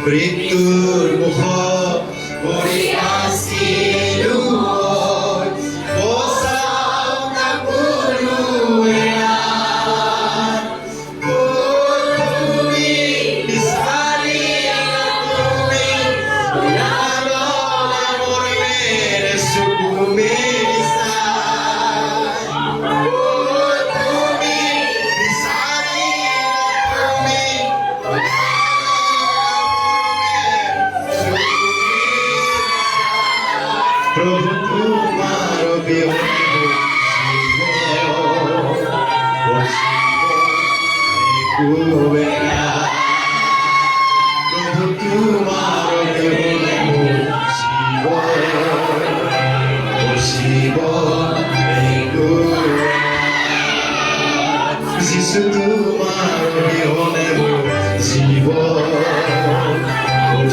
মৃত্যুৰ মুখ পৰি আছিলো প্ৰভু তোমাৰ প্ৰভু তোমাৰ শিব যিশু তোমাৰ বিহনে জীব প্ৰভু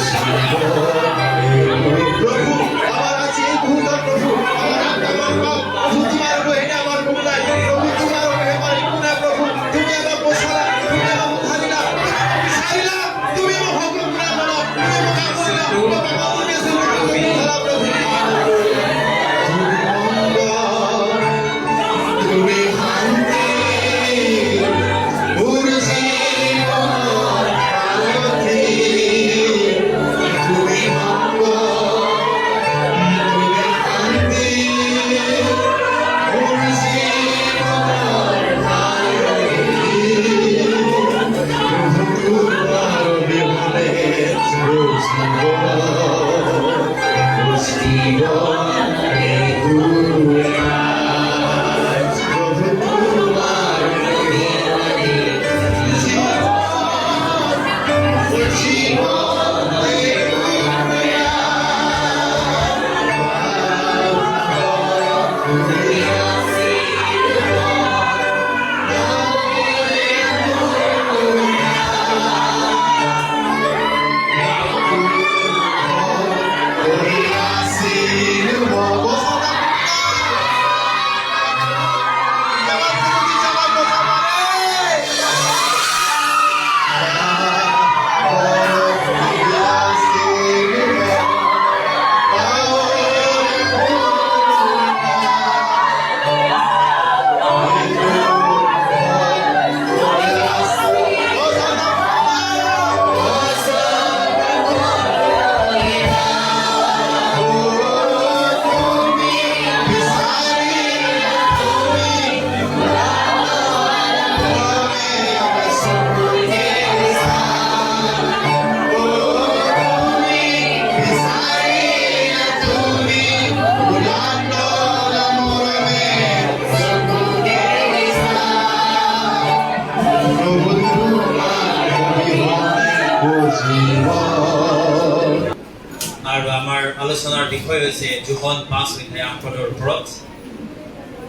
আৰু আমাৰ আলোচনাৰ বিষয় হৈছে যোহন 5:8 ওপৰত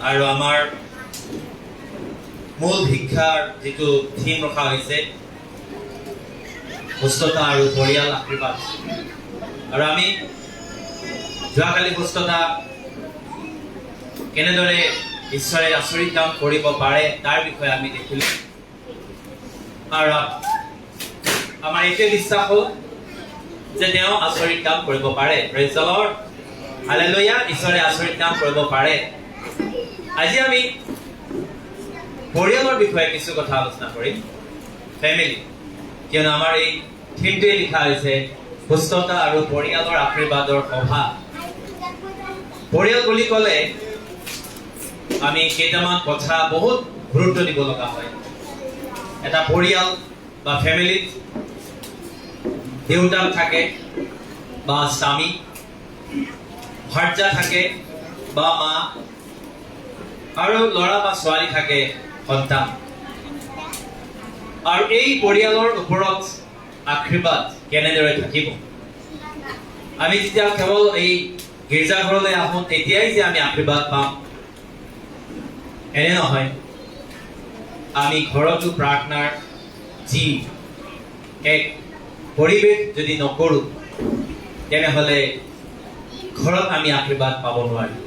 আৰু আমাৰ মূল শিক্ষাৰ যিটো থিম ৰখা হৈছে সুস্থতা আৰু পৰিয়াল আশীৰ্বাদ আৰু আমি যোৱাকালি সুস্থতা কেনেদৰে ঈশ্বৰে আচৰিত কাম কৰিব পাৰে তাৰ বিষয়ে আমি দেখিলো আৰু আমাৰ এইটোৱে বিশ্বাস হ'ল যে তেওঁ আচৰিত কাম কৰিব পাৰে। Praise the lord, hallelujah. ঈশ্বৰে আচৰিত কাম কৰিব পাৰে। আজি আমি পৰিয়ালৰ বিষয়ে কিছু কথা আলোচনা কৰিম, ফেমিলি, কিয়নো আমাৰ এই থিমটোৱে লিখা হৈছে সুস্থতা আৰু পৰিয়ালৰ আশীৰ্বাদৰ অভাৱ। পৰিয়াল বুলি ক'লে আমি কেইটামান কথা বহুত গুৰুত্ব দিব লগা হয়। এটা পৰিয়াল বা ফেমিলিত দেউতাক থাকে বা স্বামী, ভাৰ্যা থাকে বা মা, আৰু ল'ৰা বা ছোৱালী থাকে সন্তান। আৰু এই পৰিয়ালৰ ওপৰত আশীৰ্বাদ কেনেদৰে থাকিব? আমি যেতিয়া কেৱল এই গীৰ্জাঘৰলৈ আহোঁ তেতিয়াই যে আমি আশীৰ্বাদ পাম এনে নহয়। আমি ঘৰতো প্ৰাৰ্থনাৰ যি এক পৰিৱেশ যদি নকৰোঁ তেনেহ'লে ঘৰত আমি আশীৰ্বাদ পাব নোৱাৰিম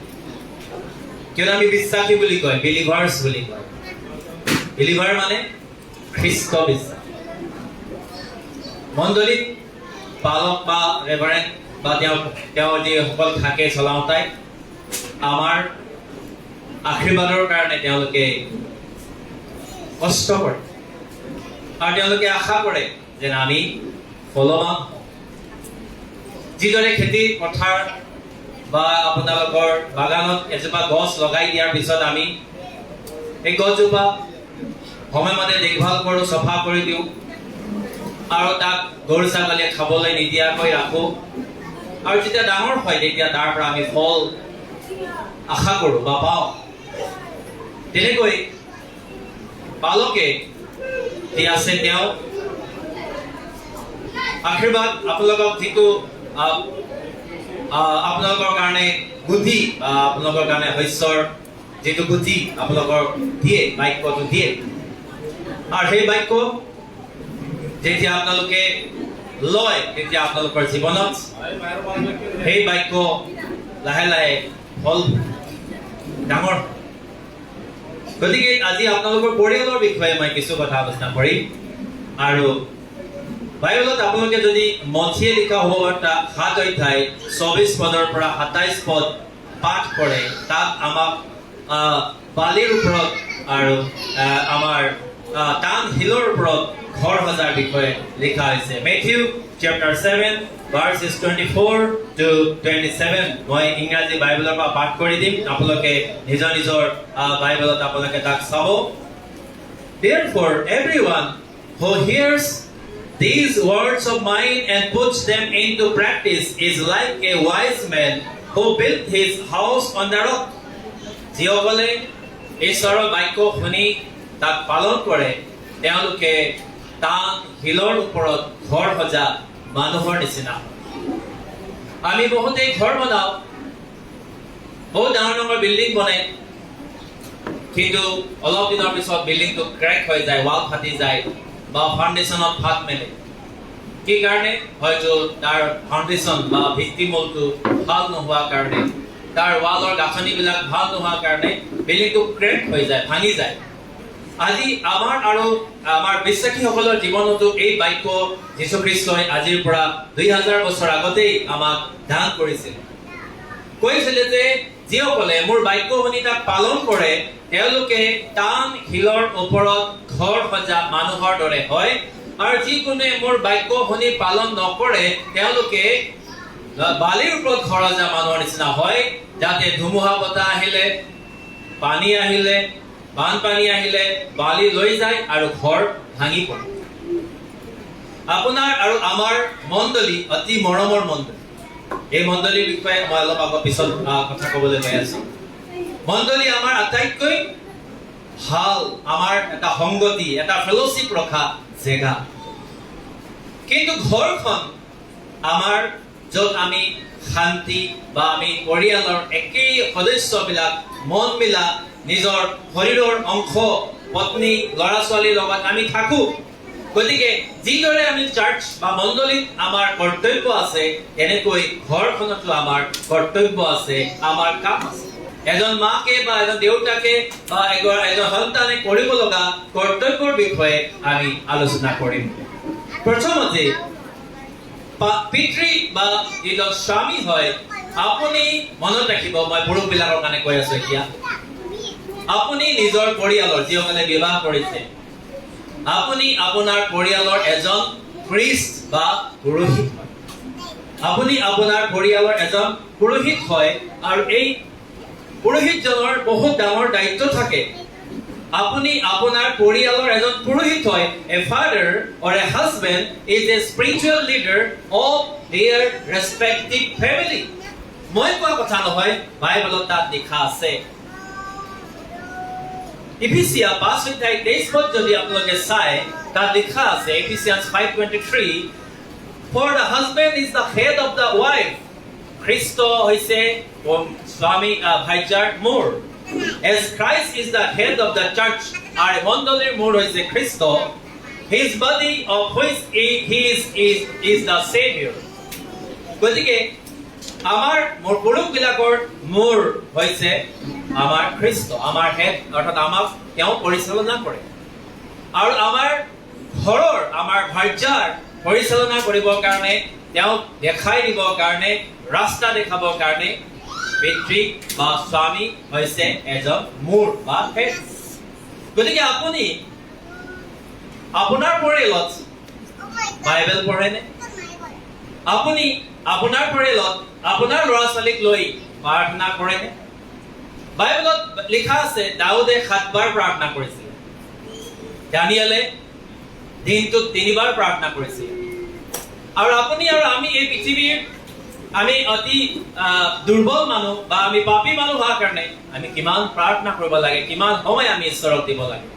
কিয়নো আমি বিশ্বাসী বুলি কয় বিলিভাৰ্ছ বুলি কয় বিলিভাৰ মানে খ্ৰীষ্ট বিশ্বাস মণ্ডলীত পালক বা ৰেভাৰেণ্ট বা তেওঁ যিসকল থাকে চলাওঁতাই আমাৰ আশীৰ্বাদৰ কাৰণে তেওঁলোকে কষ্ট কৰে আৰু তেওঁলোকে আশা কৰে যে আমি ফলৱান যিদৰে খেতি পথাৰ বা আপোনালোকৰ বাগানত এজোপা গছ লগাই দিয়াৰ পিছত আমি এই গছজোপা সময়মতে দেখভাল কৰোঁ চফা কৰি দিওঁ আৰু তাক গৰু ছাগলীয়ে খাবলৈ নিদিয়াকৈ ৰাখোঁ আৰু যেতিয়া ডাঙৰ হয় তেতিয়া তাৰ পৰা আমি ফল আশা কৰোঁ বা পাওঁ তেনেকৈ পালকে যি আছে তেওঁ আশীৰ্বাদ আপোনালোকক যিটো আপোনালোকৰ কাৰণে বুদ্ধি বা আপোনালোকৰ কাৰণে শস্যৰ যিটো বুদ্ধি আপোনালোকৰ দিয়ে বাক্যটো দিয়ে আৰু সেই বাক্য যেতিয়া আপোনালোকে লয় তেতিয়া আপোনালোকৰ জীৱনত সেই বাক্য লাহে লাহে ফল ডাঙৰ গতিকে আজি আপোনালোকৰ পৰিয়ালৰ বিষয়ে মই কিছু কথা আলোচনা কৰিম আৰু বাইবেলত আপোনালোকে যদি মথিয়ে লিখা শুভবাৰ্তা 7 অধ্যায় 24 পদৰ পৰা 27 পদ পাঠ কৰে তাত আমাক বালিৰ ওপৰত আৰু আমাৰ টান হিলৰ ওপৰত ঘৰ সজাৰ বিষয়ে লিখা হৈছে মেথিউ chapter 7 verses 24 to 27 মই ইংৰাজী বাইবেলৰ পৰা পাঠ কৰি দিম আপোনালোকে নিজৰ নিজৰ বাইবেলত আপোনালোকে তাক চাব Therefore everyone who hears these words of mine and puts them into practice is like a wise man who built his house on the rock. যিসকলে ঈশ্বৰৰ বাক্য শুনি তাক পালন কৰে তেওঁলোকে টান শিলৰ ওপৰত ঘৰ সজা মানুহৰ নিচিনা আমি বহুতেই ঘৰ বনাওঁ বহুত ডাঙৰ ডাঙৰ বিল্ডিং বনাই কিন্তু অলপ দিনৰ পিছত বিল্ডিংটো ক্ৰেক হৈ যায় ৱাল ফাটি যায় বা ফাউণ্ডেশ্যনত ফাট মেলে কি কাৰণে হয়তো তাৰ ফাউণ্ডেশ্যন বা ভিত্তিমূলটো ভাল নোহোৱাৰ কাৰণে তাৰ ৱালৰ গাঁথনিবিলাক ভাল নোহোৱাৰ কাৰণে বিল্ডিংটো ক্ৰেক হৈ যায় ভাঙি যায় আজি আমাৰ আৰু আমাৰ বিশ্বাসীসকলৰ জীৱনতো এই বাক্য যীশুখ্ৰীষ্টই আজিৰ পৰা 2000 বছৰ আগতেই আমাক দান কৰিছিল কৈছিল যে যিসকলে মোৰ বাক্য শুনি তাক পালন কৰে তেওঁলোকে টান শিলৰ ওপৰত ঘৰ সজা মানুহৰ দৰে হয় আৰু যিকোনে মোৰ বাক্য শুনি পালন নকৰে তেওঁলোকে বালিৰ ওপৰত ঘৰ সজা মানুহৰ নিচিনা হয় যাতে ধুমুহা বতাহ আহিলে পানী আহিলে বানপানী আহিলে বালি লৈ যায় আৰু ঘৰ ভাঙি পৰে আপোনাৰ আৰু আমাৰ মণ্ডলী অতি মৰমৰ মণ্ডলী এই মণ্ডলীৰ বিষয়ে মই অলপ আগত পিছত কথা ক'বলৈ গৈ আছো মণ্ডলী আমাৰ আটাইতকৈ ভাল আমাৰ এটা সংগতি এটা ফেলোশ্বিপ ৰখা জেগা কিন্তু ঘৰখন আমাৰ য'ত আমি শান্তি বা আমি পৰিয়ালৰ একেই সদস্যবিলাক মন মিলা নিজৰ শৰীৰৰ অংশ পত্নী ল'ৰা ছোৱালীৰ লগত আমি থাকো গতিকে যিদৰে আমি চাৰ্চ বা মণ্ডলীত আমাৰ কৰ্তব্য আছে এনেকৈ ঘৰখনতো আমাৰ কৰ্তব্য আছে আমাৰ কাম আছে এজন মাকে বা এজন দেউতাকে বা এজন সন্তানে কৰিব লগা কৰ্তব্যৰ বিষয়ে আমি আলোচনা কৰিম প্ৰথমতে পিতৃ বা যিজন স্বামী হয় আপুনি মনত ৰাখিব মই পুৰুষবিলাকৰ কাৰণে কৈ আছো এতিয়া আপুনি নিজৰ পৰিয়ালৰ যিসকলে বিবাহ কৰিছে আপুনি আপোনাৰ পৰিয়ালৰ এজন প্ৰিষ্ট বা পুৰোহিত হয় আপুনি আপোনাৰ পৰিয়ালৰ এজন পুৰোহিত হয় আৰু এই পুৰোহিতজনৰ বহুত ডাঙৰ দায়িত্ব থাকে আপুনি আপোনাৰ পৰিয়ালৰ এজন পুৰোহিত হয় a father or a husband is a spiritual leader of their respective family মই কোৱা কথা নহয় বাইবেলত তাত লিখা আছে ইফিচিয়া 5 অধ্যায় 23 পদ যদি আপোনালোকে চাই তাত লিখা আছে Ephesians 5:23 for the husband is the head of the wife খ্ৰীষ্ট হৈছে স্বামী ভাৰ্যাৰ মূৰ As Christ is the head of the church, our মণ্ডলীৰ মূৰ হৈছে খ্ৰীষ্ট, his body of which he is the savior. গতিকে আমাৰ পুৰুষবিলাকৰ মূৰ হৈছে আমাৰ খ্ৰীষ্ট, আমাৰ হেড, অৰ্থাৎ আমাক তেওঁ পৰিচালনা কৰে। আৰু আমাৰ ঘৰৰ, আমাৰ ভাৰ্যাৰ পৰিচালনা কৰিবৰ কাৰণে, তেওঁক দেখাই দিবৰ কাৰণে, ৰাস্তা দেখাবৰ কাৰণে পিতৃ বা স্বামী হৈছে এজন মূৰ বা হেড। গতিকে আপুনি আপোনাৰ পৰিয়ালত বাইবেল পঢ়েনে? আপুনি আপোনাৰ পৰিয়ালত আপোনাৰ ল'ৰা ছোৱালীক লৈ প্ৰাৰ্থনা কৰেনে? বাইবেলত লিখা আছে দাউদে 7 বাৰ প্ৰাৰ্থনা কৰিছিল, দানিয়েলে দিনটোত 3 বাৰ প্ৰাৰ্থনা কৰিছিল। আৰু আপুনি আৰু আমি এই পৃথিৱীৰ আমি অতি দুৰ্বল মানুহ বা আমি পাপী মানুহ হোৱাৰ কাৰণে আমি কিমান প্ৰাৰ্থনা কৰিব লাগে, কিমান সময় আমি ঈশ্বৰক দিব লাগে।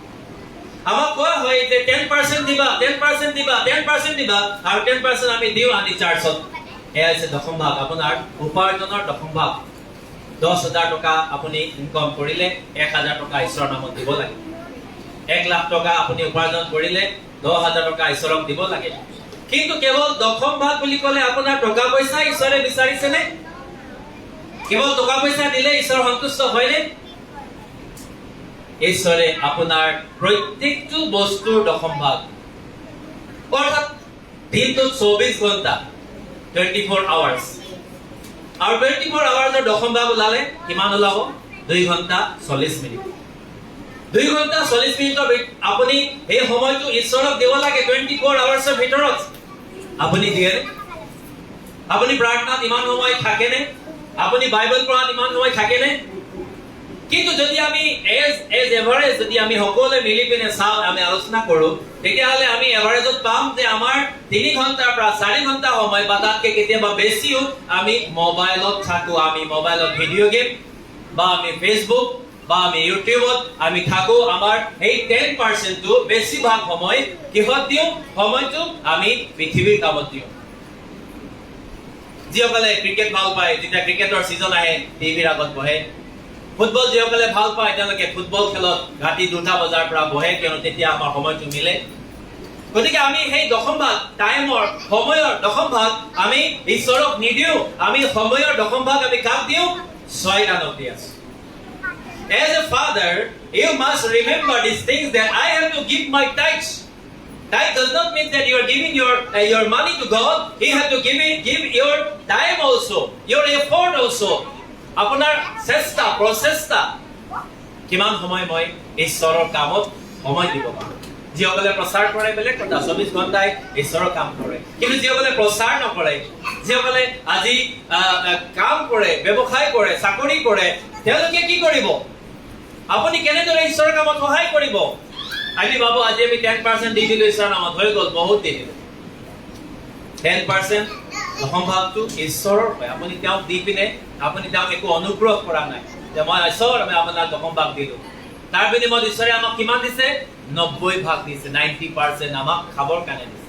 আমাক কোৱা হয় যে 10% দিবা, 10% দিবা, 10% দিবা, আৰু 10% আমি দিওঁ আনি চাৰ্চত। এয়া হৈছে দশম ভাগ, আপোনাৰ উপাৰ্জনৰ দশম ভাগ। 10,000 টকা আপুনি ইনকম কৰিলে 1,000 টকা ঈশ্বৰৰ নামত দিব লাগে। 1 লাখ টকা আপুনি উপাৰ্জন কৰিলে 10,000 টকা ঈশ্বৰক দিব লাগে। কিন্তু কেৱল দশম ভাগ বুলি ক'লে আপোনাৰ টকা পইচা ঈশ্বৰে বিচাৰিছেনে? কেৱল টকা পইচা দিলে ঈশ্বৰ সন্তুষ্ট হয়নে? ঈশ্বৰে আপোনাৰ প্ৰত্যেকটো বস্তুৰ দশম ভাগ, অৰ্থাৎ দিনটোত 24 ঘণ্টা 24 hours, আৰু 24 hours দশম ভাগ ওলালে কিমান ওলাব? 2 ঘণ্টা 40 মিনিট। 2 ঘণ্টা 40 মিনিটৰ আপুনি এই সময়টো ঈশ্বৰক দিব লাগে। 24 hours ভিতৰত আপুনি দিয়েনে? আপুনি প্ৰাৰ্থনাত ইমান সময় থাকেনে? আপুনি বাইবেল পঢ়াত ইমান সময় থাকেনে? কিন্তু যদি আমি এজ এভাৰেজ যদি আমি সকলোৱে মিলি পিনে চাওঁ, আমি আলোচনা কৰোঁ, তেতিয়াহ'লে আমি এভাৰেজত পাম যে আমাৰ 3 ঘণ্টাৰ পৰা 4 ঘণ্টা সময় বা তাতকৈ কেতিয়াবা বেছিও আমি মোবাইলত থাকোঁ। আমি মোবাইলত ভিডিঅ' গেম বা আমি ফেচবুক বা আমি ইউটিউবত আমি থাকোঁ। আমাৰ এই 10%টো বেছিভাগ সময় কিহত দিওঁ? সময়টো আমি পৃথিৱীৰ কামত দিওঁ। যিসকলে ক্ৰিকেট ভাল পায়, যেতিয়া ক্ৰিকেটৰ ছিজন আহে টিভিৰ আগত বহে। ফুটবল যিসকলে ভাল পায় তেওঁলোকে ফুটবল খেলত ৰাতি 2টা বজাৰ পৰা বহে, কিয়নো তেতিয়া আমাৰ সময়টো মিলে। গতিকে আমি সেই দশম ভাগ, টাইমৰ সময়ৰ দশম ভাগ আমি ঈশ্বৰক নিদিওঁ। আমি সময়ৰ দশম ভাগ আমি কাক দিওঁ? শয়তানক দি আছোঁ। As a father, you must remember these things, that I have to give my tithes. Tithe does not mean that you are giving your money to God. You have to give your time also, your effort also. আপোনাৰ চেষ্টা, প্ৰচেষ্টা, কিমান সময় মই ঈশ্বৰৰ কামত সময় দিব পাৰোঁ। যিসকলে প্ৰচাৰ কৰে বেলেগ কথা, 24 ঘণ্টাই ঈশ্বৰৰ কাম কৰে। কিন্তু যিসকলে প্ৰচাৰ নকৰে, যিসকলে আজি কাম কৰে, ব্যৱসায় কৰে, চাকৰি কৰে, তেওঁলোকে কি কৰিব? আপুনি কেনেদৰে ঈশ্বৰৰ কামত সহায় কৰিব? আমি ভাবো আজি আমি 10% দি দিলো ঈশ্বৰৰ নামত, হৈ গ'ল, বহুত দি দিলো। 10% দশম ভাগটো ঈশ্বৰৰ হয়। আপুনি তেওঁক দি পিনে আপুনি তেওঁক একো অনুগ্ৰহ কৰা নাই যে মই ঈশ্বৰ আমি আপোনাক দশম ভাগ দিলো। তাৰ বিনিময়ত ঈশ্বৰে আমাক কিমান দিছে? 90 ভাগ দিছে। 90% আমাক খাবৰ কাৰণে দিছে,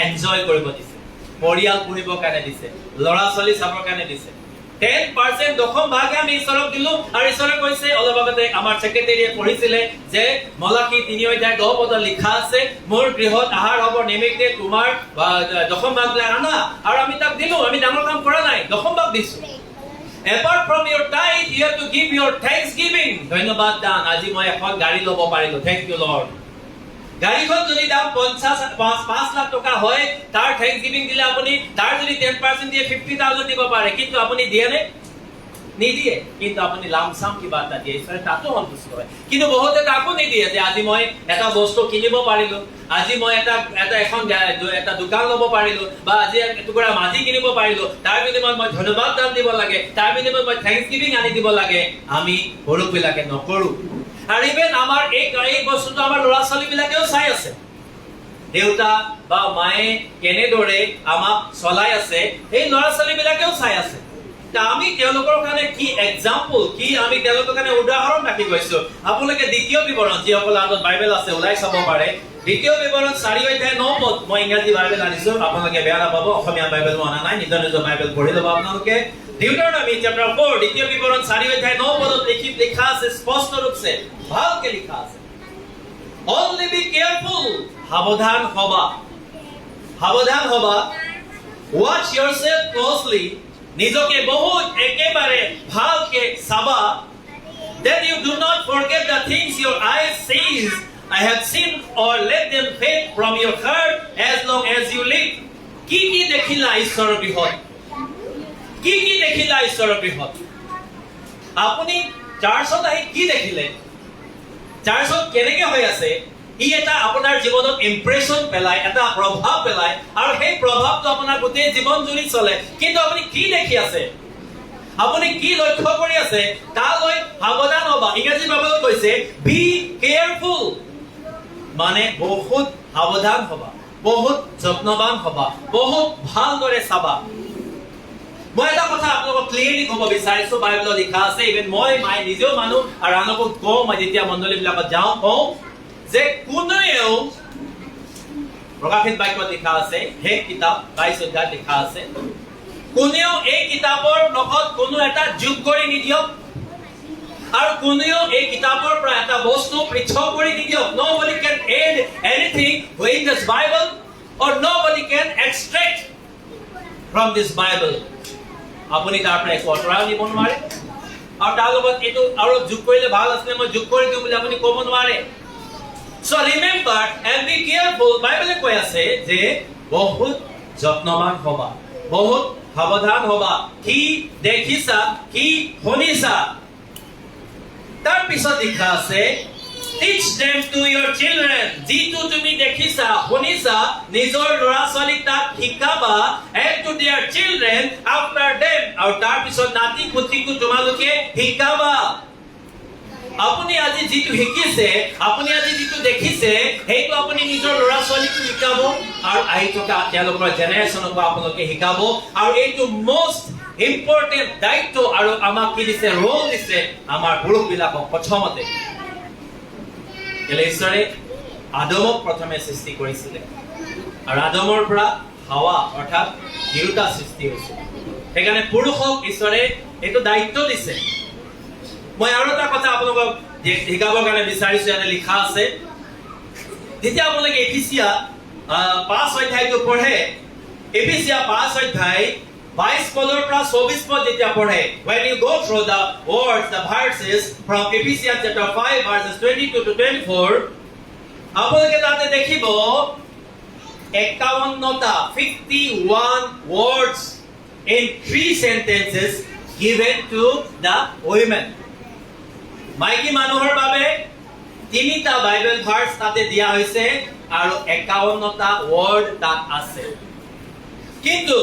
এনজয় কৰিব দিছে, পৰিয়াল পুহিবৰ কাৰণে দিছে, ল'ৰা ছোৱালী চাবৰ কাৰণে দিছে। 10% দশম ভাগে আমি ঈশ্বৰক দিলো। আৰু ঈশ্বৰে কৈছে, অলপ আগতে আমাৰ ছেক্ৰেটাৰীয়ে পঢ়িছিলে যে মলাকি 3:10 লিখা আছে, মোৰ গৃহত আহাৰ হ'ব নিমিত্তে তোমাৰ দশম ভাগ আনা। আৰু আমি তাক দিলো। আমি ডাঙৰ কাম কৰা নাই, দশম ভাগ দিছো। Apart from your tithe, you have to give your thanksgiving. ধন্যবাদ দান। আজি মই এখন গাড়ী ল'ব পাৰিলো, thank you Lord. গাড়ীখন যদি দাম 5 লাখ টকা হয়, তাৰ থেংকসগিভিং দিলে আপুনি তাৰ যদি 10% দিয়ে 50,000 দিব পাৰে। কিন্তু আপুনি দিয়ে নে? নিদিয়ে। কিন্তু আপুনি লামসাম কিবা এটা দিয়ে, ঈশ্বৰে তাতো সন্তুষ্ট হয়। কিন্তু বহুতে তাকো নিদিয়ে যে আজি মই এটা বস্তু কিনিব পাৰিলো, আজি মই এটা দোকান ল'ব পাৰিলো, বা আজি এটুকুৰা মাটি কিনিব পাৰিলো, তাৰ বিনিময়ত মই ধন্যবাদ দান দিব লাগে, তাৰ বিনিময়ত মই থেংকসগিভিং আনি দিব লাগে। আমি পুৰুষবিলাকে নকৰোঁ। আৰু ইভেন আমাৰ এই বস্তুটো আমাৰ ল'ৰা ছোৱালী বিলাকেও চাই আছে। দেউতা বা মায়ে কেনেদৰে আমাক চলাই আছে, এই ল'ৰা ছোৱালী বিলাকেও চাই আছে। আমি তেওঁলোকৰ কাৰণে কি এক্সাম্পল, কি আমি তেওঁলোকৰ কাৰণে উদাহৰণ ৰাখি গৈছো। আপোনালোকে দ্বিতীয় বিৱৰণ, যিসকলৰ হাতত বাইবেল আছে ওলাই চাব পাৰে। দ্বিতীয় বিৱৰণ 4:9 মই ইংৰাজী বাইবেল আনিছো, আপোনালোকে বেয়া নাপাব, অসমীয়া বাইবেল মই অনা নাই, নিজৰ নিজৰ বাইবেল পঢ়ি ল'ব আপোনালোকে। Deuteronomy chapter 4 দ্বিতীয় বিবরণ 4 অধ্যায় 9 পদত লিখা আছে স্পষ্ট রূপে ভালকে লিখা আছে only be careful সাবধান হবা watch yourself closely নিজকে বহুত একেবারে ভালকে চাবা that you do not forget the things your eyes sees I have seen or let them fade from your heart as long as you live কি দেখিলা ঈশ্বৰৰ বিহত কি দেখিলা ঈশ্বৰৰ বিহত আপুনি চাৰ্চত আহি কি দেখিলে চাৰ্চত কেনেকৈ হৈ আছে ই এটা আপোনাৰ জীৱনত ইমপ্ৰেছন পেলায় এটা প্ৰভাৱ পেলায় আৰু সেই প্ৰভাৱটো আপোনাৰ গোটেই জীৱন জুৰি চলে কিন্তু আপুনি কি দেখি আছে আপুনি কি লক্ষ্য কৰি আছে তালৈ সাৱধান হবা ইংৰাজী বাইবেলত কৈছে বি কেয়াৰফুল মানে বহুত সাৱধান হবা বহুত যত্নবান হবা বহুত ভালদৰে চাবা মই এটা কথা আপোনালোকক ক্লিয়াৰলি ক'ব বিচাৰিছো বাইবেলত লিখা আছে ইভেন মই নিজেও মানুহ আৰু আনকো কওঁ মই যেতিয়া মণ্ডলীবিলাকত যাওঁ কওঁ যে কোনেও প্ৰকাশিত বাক্যত লিখা আছে সেই কিতাপ 22 অধ্যায়ত লিখা আছে কোনেও এই কিতাপৰ লগত কোনো এটা যোগ কৰি নিদিয়ক আৰু কোনেও এই কিতাপৰ পৰা এটা বস্তু পৃথক কৰি নিদিয়ক nobody can add anything in this bible or nobody can extract from this bible আপুনি তাৰ পৰা একো আঁতৰাই নিব নোৱাৰে আৰু তাৰ লগত এইটো আৰু যোগ কৰিলে ভাল আছিলে মই যোগ কৰি দিওঁ বুলি আপুনি ক'ব নোৱাৰে so remember and be careful bible কৈ আছে যে বহুত যত্নবান হবা বহুত সাৱধান হবা কি দেখিছা কি শুনিছা তাৰ পিছত লিখা আছে teach them to your children যিটো তুমি দেখিছা শুনিছা নিজৰ ল'ৰা-ছোৱালীক তাক শিকাবা and to their children after them আৰু তাৰ পিছত নাতি পুতিকো তোমালোকে শিকাবা আপুনি আজি যিটো শিকিছে আপুনি আজি যিটো দেখিছে সেইটো আপুনি নিজৰ ল'ৰা-ছোৱালীক শিকাব আৰু আহি থকা তেওঁলোকৰ জেনেৰেশ্যনক আপোনালোকে শিকাব আৰু এইটো most important দায়িত্ব আৰু আমাক কি দিছে ৰোল দিছে আমাৰ পুৰুষবিলাকক প্ৰথমতে ঈশ্বৰে আদমক প্ৰথমে সৃষ্টি কৰিছিলে আৰু আদমৰ পৰা হাৱা অৰ্থাৎ দুটা সৃষ্টি হৈছিল সেইকাৰণে পুৰুষক ঈশ্বৰে এইটো দায়িত্ব দিছে মই আৰু এটা কথা আপোনালোকক শিকাবৰ কাৰণে বিচাৰিছো ইয়াতে লিখা আছে যেতিয়া আপোনালোকে এফিচিয়া 5 অধ্যায়টো পঢ়ে এফিচিয়া 5 অধ্যায় 22 পদৰ পৰা 24 পদ যেতিয়া পঢ়ে when you go through the words the verses from Ephesians chapter 5 verses 22 to 24 আপোনালোকে তাতে দেখিব 51টা 51 words in 3 sentences given to the women মাইকী মানুহৰ বাবে 3টা বাইবেল ভাৰ্স তাতে দিয়া হৈছে আৰু 51টা ওয়াৰ্ড তাত আছে কিন্তু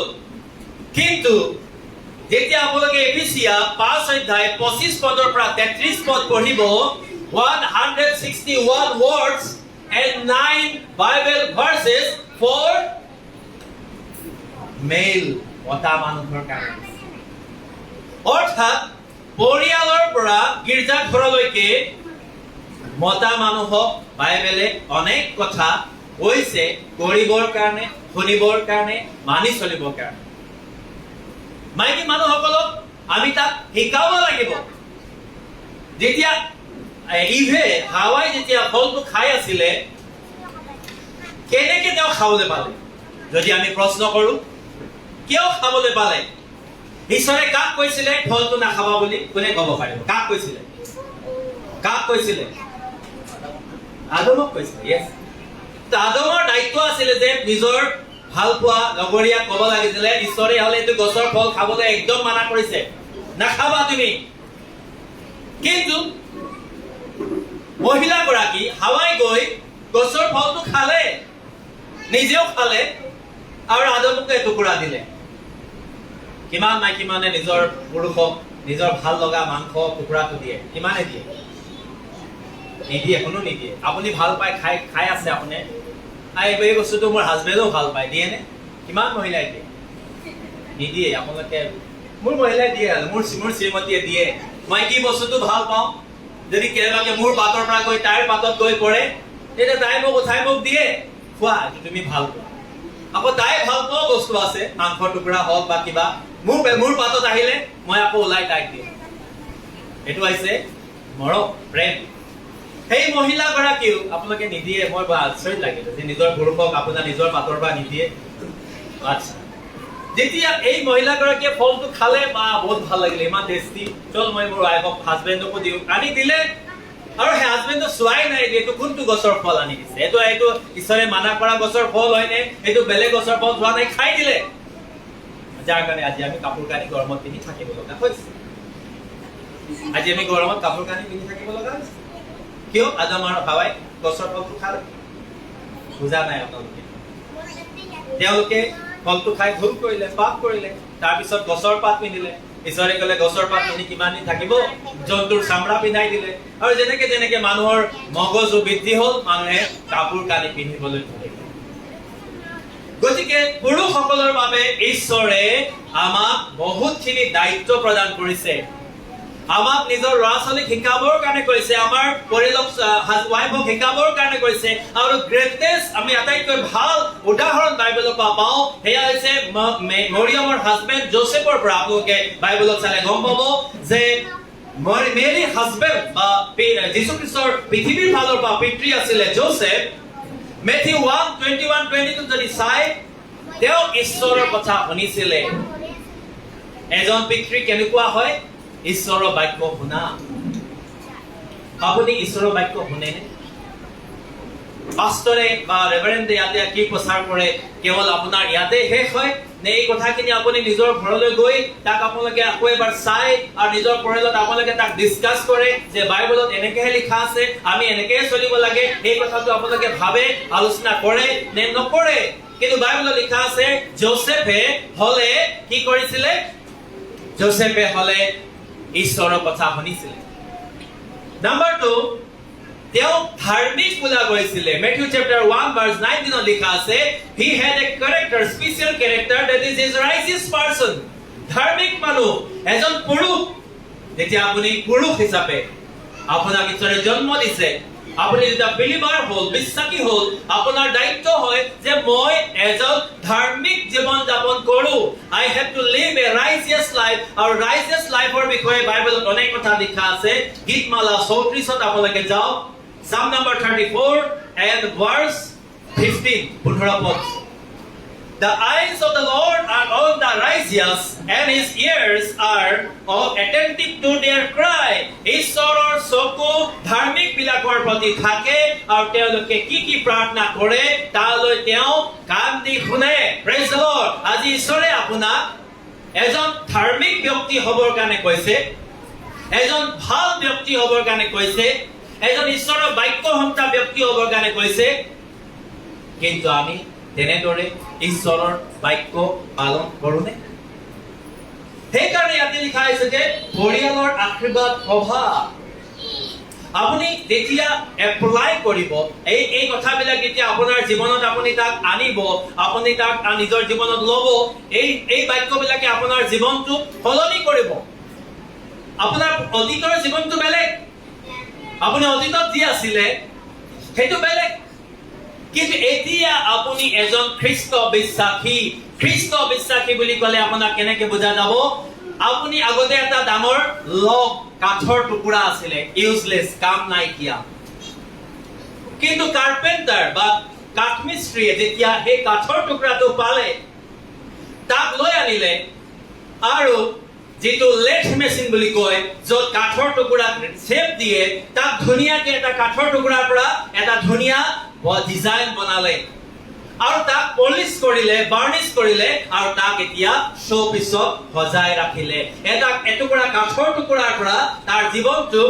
যেতিয়া আপোনালোকে এফিচিয়া 5 অধ্যায় 25 পদৰ পৰা 33 পদ পঢ়িব 161 words and 9 bible verses for male মতা মানুহৰ কাৰণে অৰ্থাৎ পৰিয়ালৰ পৰা গীৰ্জাঘৰলৈকে মতা মানুহক বাইবেলে অনেক কথা কৈছে কৰিবৰ কাৰণে শুনিবৰ কাৰণে মানি চলিবৰ কাৰণে মাইকী মানুহসকলক আমি তাক শিকাব লাগিব যেতিয়া ইভে হাৱাই যেতিয়া ফলটো খাই আছিলে কেনেকৈ তেওঁ খাবলৈ পালে যদি আমি প্ৰশ্ন কৰোঁ কিয় খাবলৈ পালে ঈশ্বৰে কাক কৈছিলে ফলটো নাখাবা বুলি কোনে ক'ব পাৰিব কাক কৈছিলে আদমক কৈছিলে ইয়েছ আদমৰ দায়িত্ব আছিলে যে নিজৰ ভাল পোৱা লগৰীয়া ক'ব লাগিছিলে ঈশ্বৰে হ'লে এইটো গছৰ ফল খাবলৈ একদম মানা কৰিছে নাখাবা তুমি কিন্তু মহিলাগৰাকী হাৱাই গৈ গছৰ ফলটো খালে নিজেও খালে আৰু আদমকে টুকুৰা দিলে কিমান মাইকী মানে নিজৰ পুৰুষক নিজৰ ভাল লগা মাংস টুকুৰাটো দিয়ে কিমানে দিয়ে নিদিয়ে কোনো নিদিয়ে আপুনি ভাল পায় খাই আছে আপুনি এই বস্তুটো মোৰ হাজবেণ্ডো ভাল পায় দিয়ে নে কিমান মহিলাই দিয়ে নিদিয়ে আপোনালোকে মোৰ মহিলাই দিয়ে মোৰ শ্ৰীমতীয়ে দিয়ে মই কি বস্তুটো ভাল পাওঁ যদি কেনেবাকে মোৰ পাতৰ পৰা গৈ তাইৰ পাতত গৈ পৰে তেতিয়া তাই মোক উঠাই মোক দিয়ে খোৱা তুমি ভাল পোৱা আকৌ তাই ভাল পোৱা বস্তু আছে মাংস টুকুৰা হওক বা কিবা মোৰ পাতত আহিলে মই আকৌ ওলাই তাইক দিওঁ। এইটো হৈছে মৰম, প্ৰেম। সেই মহিলাগৰাকীও আপোনালোকে নিদিয়ে, মই আচৰিত লাগিলে যে নিজৰ পুৰুষক আপোনাৰ নিজৰ পাতৰ পৰা নিদিয়ে। আচ্ছা, যেতিয়া এই মহিলাগৰাকীয়ে ফলটো খালে বা বহুত ভাল লাগিলে, ইমান টেষ্টি, চল মই মোৰ ৱাইফক হাজবেণ্ডকো দিওঁ, আনি দিলে। আৰু সেই হাজবেণ্ডে চোৱাই নাই যে এইটো কোনটো গছৰ ফল আনি দিছে, এইটো ঈশ্বৰে মানা কৰা গছৰ ফল হয়নে, এইটো বেলেগ গছৰ ফল হোৱা নাই, খাই দিলে। যাৰ কাৰণে আজি আমি কাপোৰ কানি গৰমত পিন্ধি থাকিব লগা হৈছে। আজি আমি গৰমত কাপোৰ কানি পিন্ধি থাকিব লগা হৈছে কিয়? আদম আৰু হাৱাই গছৰ ফলটো খালে। বুজা নাই আপোনালোকে? তেওঁলোকে ফলটো খাই ভুল কৰিলে, পাপ কৰিলে, তাৰপিছত গছৰ পাত পিন্ধিলে। ঈশ্বৰে ক'লে গছৰ পাত পিন্ধি কিমান দিন থাকিব? জন্তুৰ চামৰা পিন্ধাই দিলে। আৰু যেনেকে যেনেকে মানুহৰ মগজু বৃদ্ধি হ'ল, মানুহে কাপোৰ কানি পিন্ধিবলৈ ধৰিলে। গতিকে পুৰুষসকলৰ বাবে ঈশ্বৰে আমাক বহুতখিনি দায়িত্ব প্ৰদান কৰিছে। আমাক নিজৰ ল'ৰা ছোৱালীক শিকাবৰ কাৰণে কৈছে, আমাৰ পৰিয়ালক ৱাইফক শিকাবৰ কাৰণে কৈছে। আৰু গ্ৰেটেষ্ট আমি আটাইতকৈ ভাল উদাহৰণ বাইবেলৰ পৰা পাওঁ, সেয়া হৈছে মৰিয়মৰ হাজবেণ্ড জোচেফৰ পৰা। আপোনালোকে বাইবেলত চালে গম পাব যে মেৰী হাজবেণ্ড বা যীশু খ্ৰীষ্টৰ পৃথিৱীৰ ফালৰ পৰা পিতৃ আছিলে জোচেফ। মেথিউ 1:21-22 যদি চাই, তেওঁ ঈশ্বৰৰ কথা শুনিছিলে। এজন পিতৃ কেনেকুৱা হয়? ঈশ্বৰৰ বাক্য শুনা। আপুনি ঈশ্বৰৰ বাক্য শুনেনে? পাষ্টৰে বা ৰেভাৰেণ্ডে ইয়াতে কি প্ৰচাৰ কৰে কেৱল আপোনাৰ ইয়াতে শেষ হয় নে এই কথাখিনি আপুনি নিজৰ ঘৰলৈ গৈ তাক আপোনালোকে আকৌ এবাৰ চাই আৰু নিজৰ পৰিয়ালত আপোনালোকে তাক ডিছকাছ কৰে যে বাইবেলত এনেকৈহে লিখা আছে, আমি এনেকৈহে চলিব লাগে, এই কথাটো আপোনালোকে ভাবে, আলোচনা কৰে নে নকৰে? কিন্তু বাইবেলত লিখা আছে জোচেফে হলে কি কৰিছিলে? জোচেফে হলে ঈশ্বৰৰ কথা শুনিছিলে। নাম্বাৰ 2, তেওঁ ধাৰ্মিক বোলা গৈছিলে। মেথিউ চেপ্টাৰ 1:19 লিখা আছে, he had a character, special character, that is his righteous person. ধাৰ্মিক মানুহ, এজন পুৰুষ। যেতিয়া আপুনি পুৰুষ হিচাপে আপোনাক ঈশ্বৰে জন্ম দিছে, আপুনি যেতিয়া বিলিভাৰ হ'ল, বিশ্বাসী হ'ল, আপোনাৰ দায়িত্ব হয় যে মই এজন ধাৰ্মিক জীৱন যাপন কৰো। I have to live a righteous life. আৰু righteous life-ৰ বিষয়ে বাইবেলত অনেক কথা লিখা আছে। গীতমালা 34ত আপোনালোকে যাওক, Psalm number 34 and verse 15, 15 পদ। The eyes of the Lord are on the righteous, and his ears are attentive to their cry. ঈশ্বৰৰ চকু ধাৰ্মিক বিলাকৰ প্ৰতি থাকে আৰু তেওঁলোকে কি কি প্ৰাৰ্থনা কৰে তালৈ তেওঁ কাণ দি শুনে। Praise the Lord. আজি ঈশ্বৰে আপোনাক এজন ধাৰ্মিক ব্যক্তি হ'বৰ কাৰণে কৈছে, এজন ভাল ব্যক্তি হ'বৰ কাৰণে কৈছে, এজন ঈশ্বৰৰ বাক্য সন্তা ব্যক্তি হ'বৰ কাৰণে কৈছে। কিন্তু আমি তেনেদৰে ঈশ্বৰৰ বাক্য পালন কৰোনে? সেইকাৰণে ইয়াতে লিখা হৈছে যে পৰিয়ালৰ আশীৰ্বাদ প্ৰভাৱ। আপুনি যেতিয়া এপ্লাই কৰিব এই কথাবিলাক, যেতিয়া আপোনাৰ জীৱনত আপুনি তাক আনিব, আপুনি তাক নিজৰ জীৱনত ল'ব, এই বাক্যবিলাকে আপোনাৰ জীৱনটো সলনি কৰিব। আপোনাৰ অতীতৰ জীৱনটো বেলেগ, আপুনি অতীতত যি আছিলে সেইটো বেলেগ, কিন্তু এতিয়া আপুনি এজন খ্ৰীষ্ট বিশ্বাসী। খ্ৰীষ্ট বিশ্বাসী বুলি ক'লে আপোনাক কেনেকে বুজা যাব? আপুনি আগতে এটা ডাঙৰ লগ কাঠৰ টুকুৰা আছিলে, ইউজলেছ, কাম নাইকিয়া। কিন্তু কাৰ্পেণ্টাৰ বা কাঠমিস্ত্ৰীয়ে যেতিয়া সেই কাঠৰ টুকুৰাটো পালে, তাক লৈ আনিলে আৰু যিটো লেথ মেচিন বুলি কয়, য'ত কাঠৰ টুকুৰা শ্বেপ দিয়ে, তাক ধুনীয়াকে এটা কাঠৰ টুকুৰাৰ পৰা এটা ধুনীয়া ডিজাইন বনালে আৰু তাক পলিশ কৰিলে, বাৰ্নিছ কৰিলে আৰু তাক এতিয়া শ্ব' পিছত সজাই ৰাখিলে। এটা এটুকুৰা কাঠৰ টুকুৰাৰ পৰা তাৰ জীৱনটো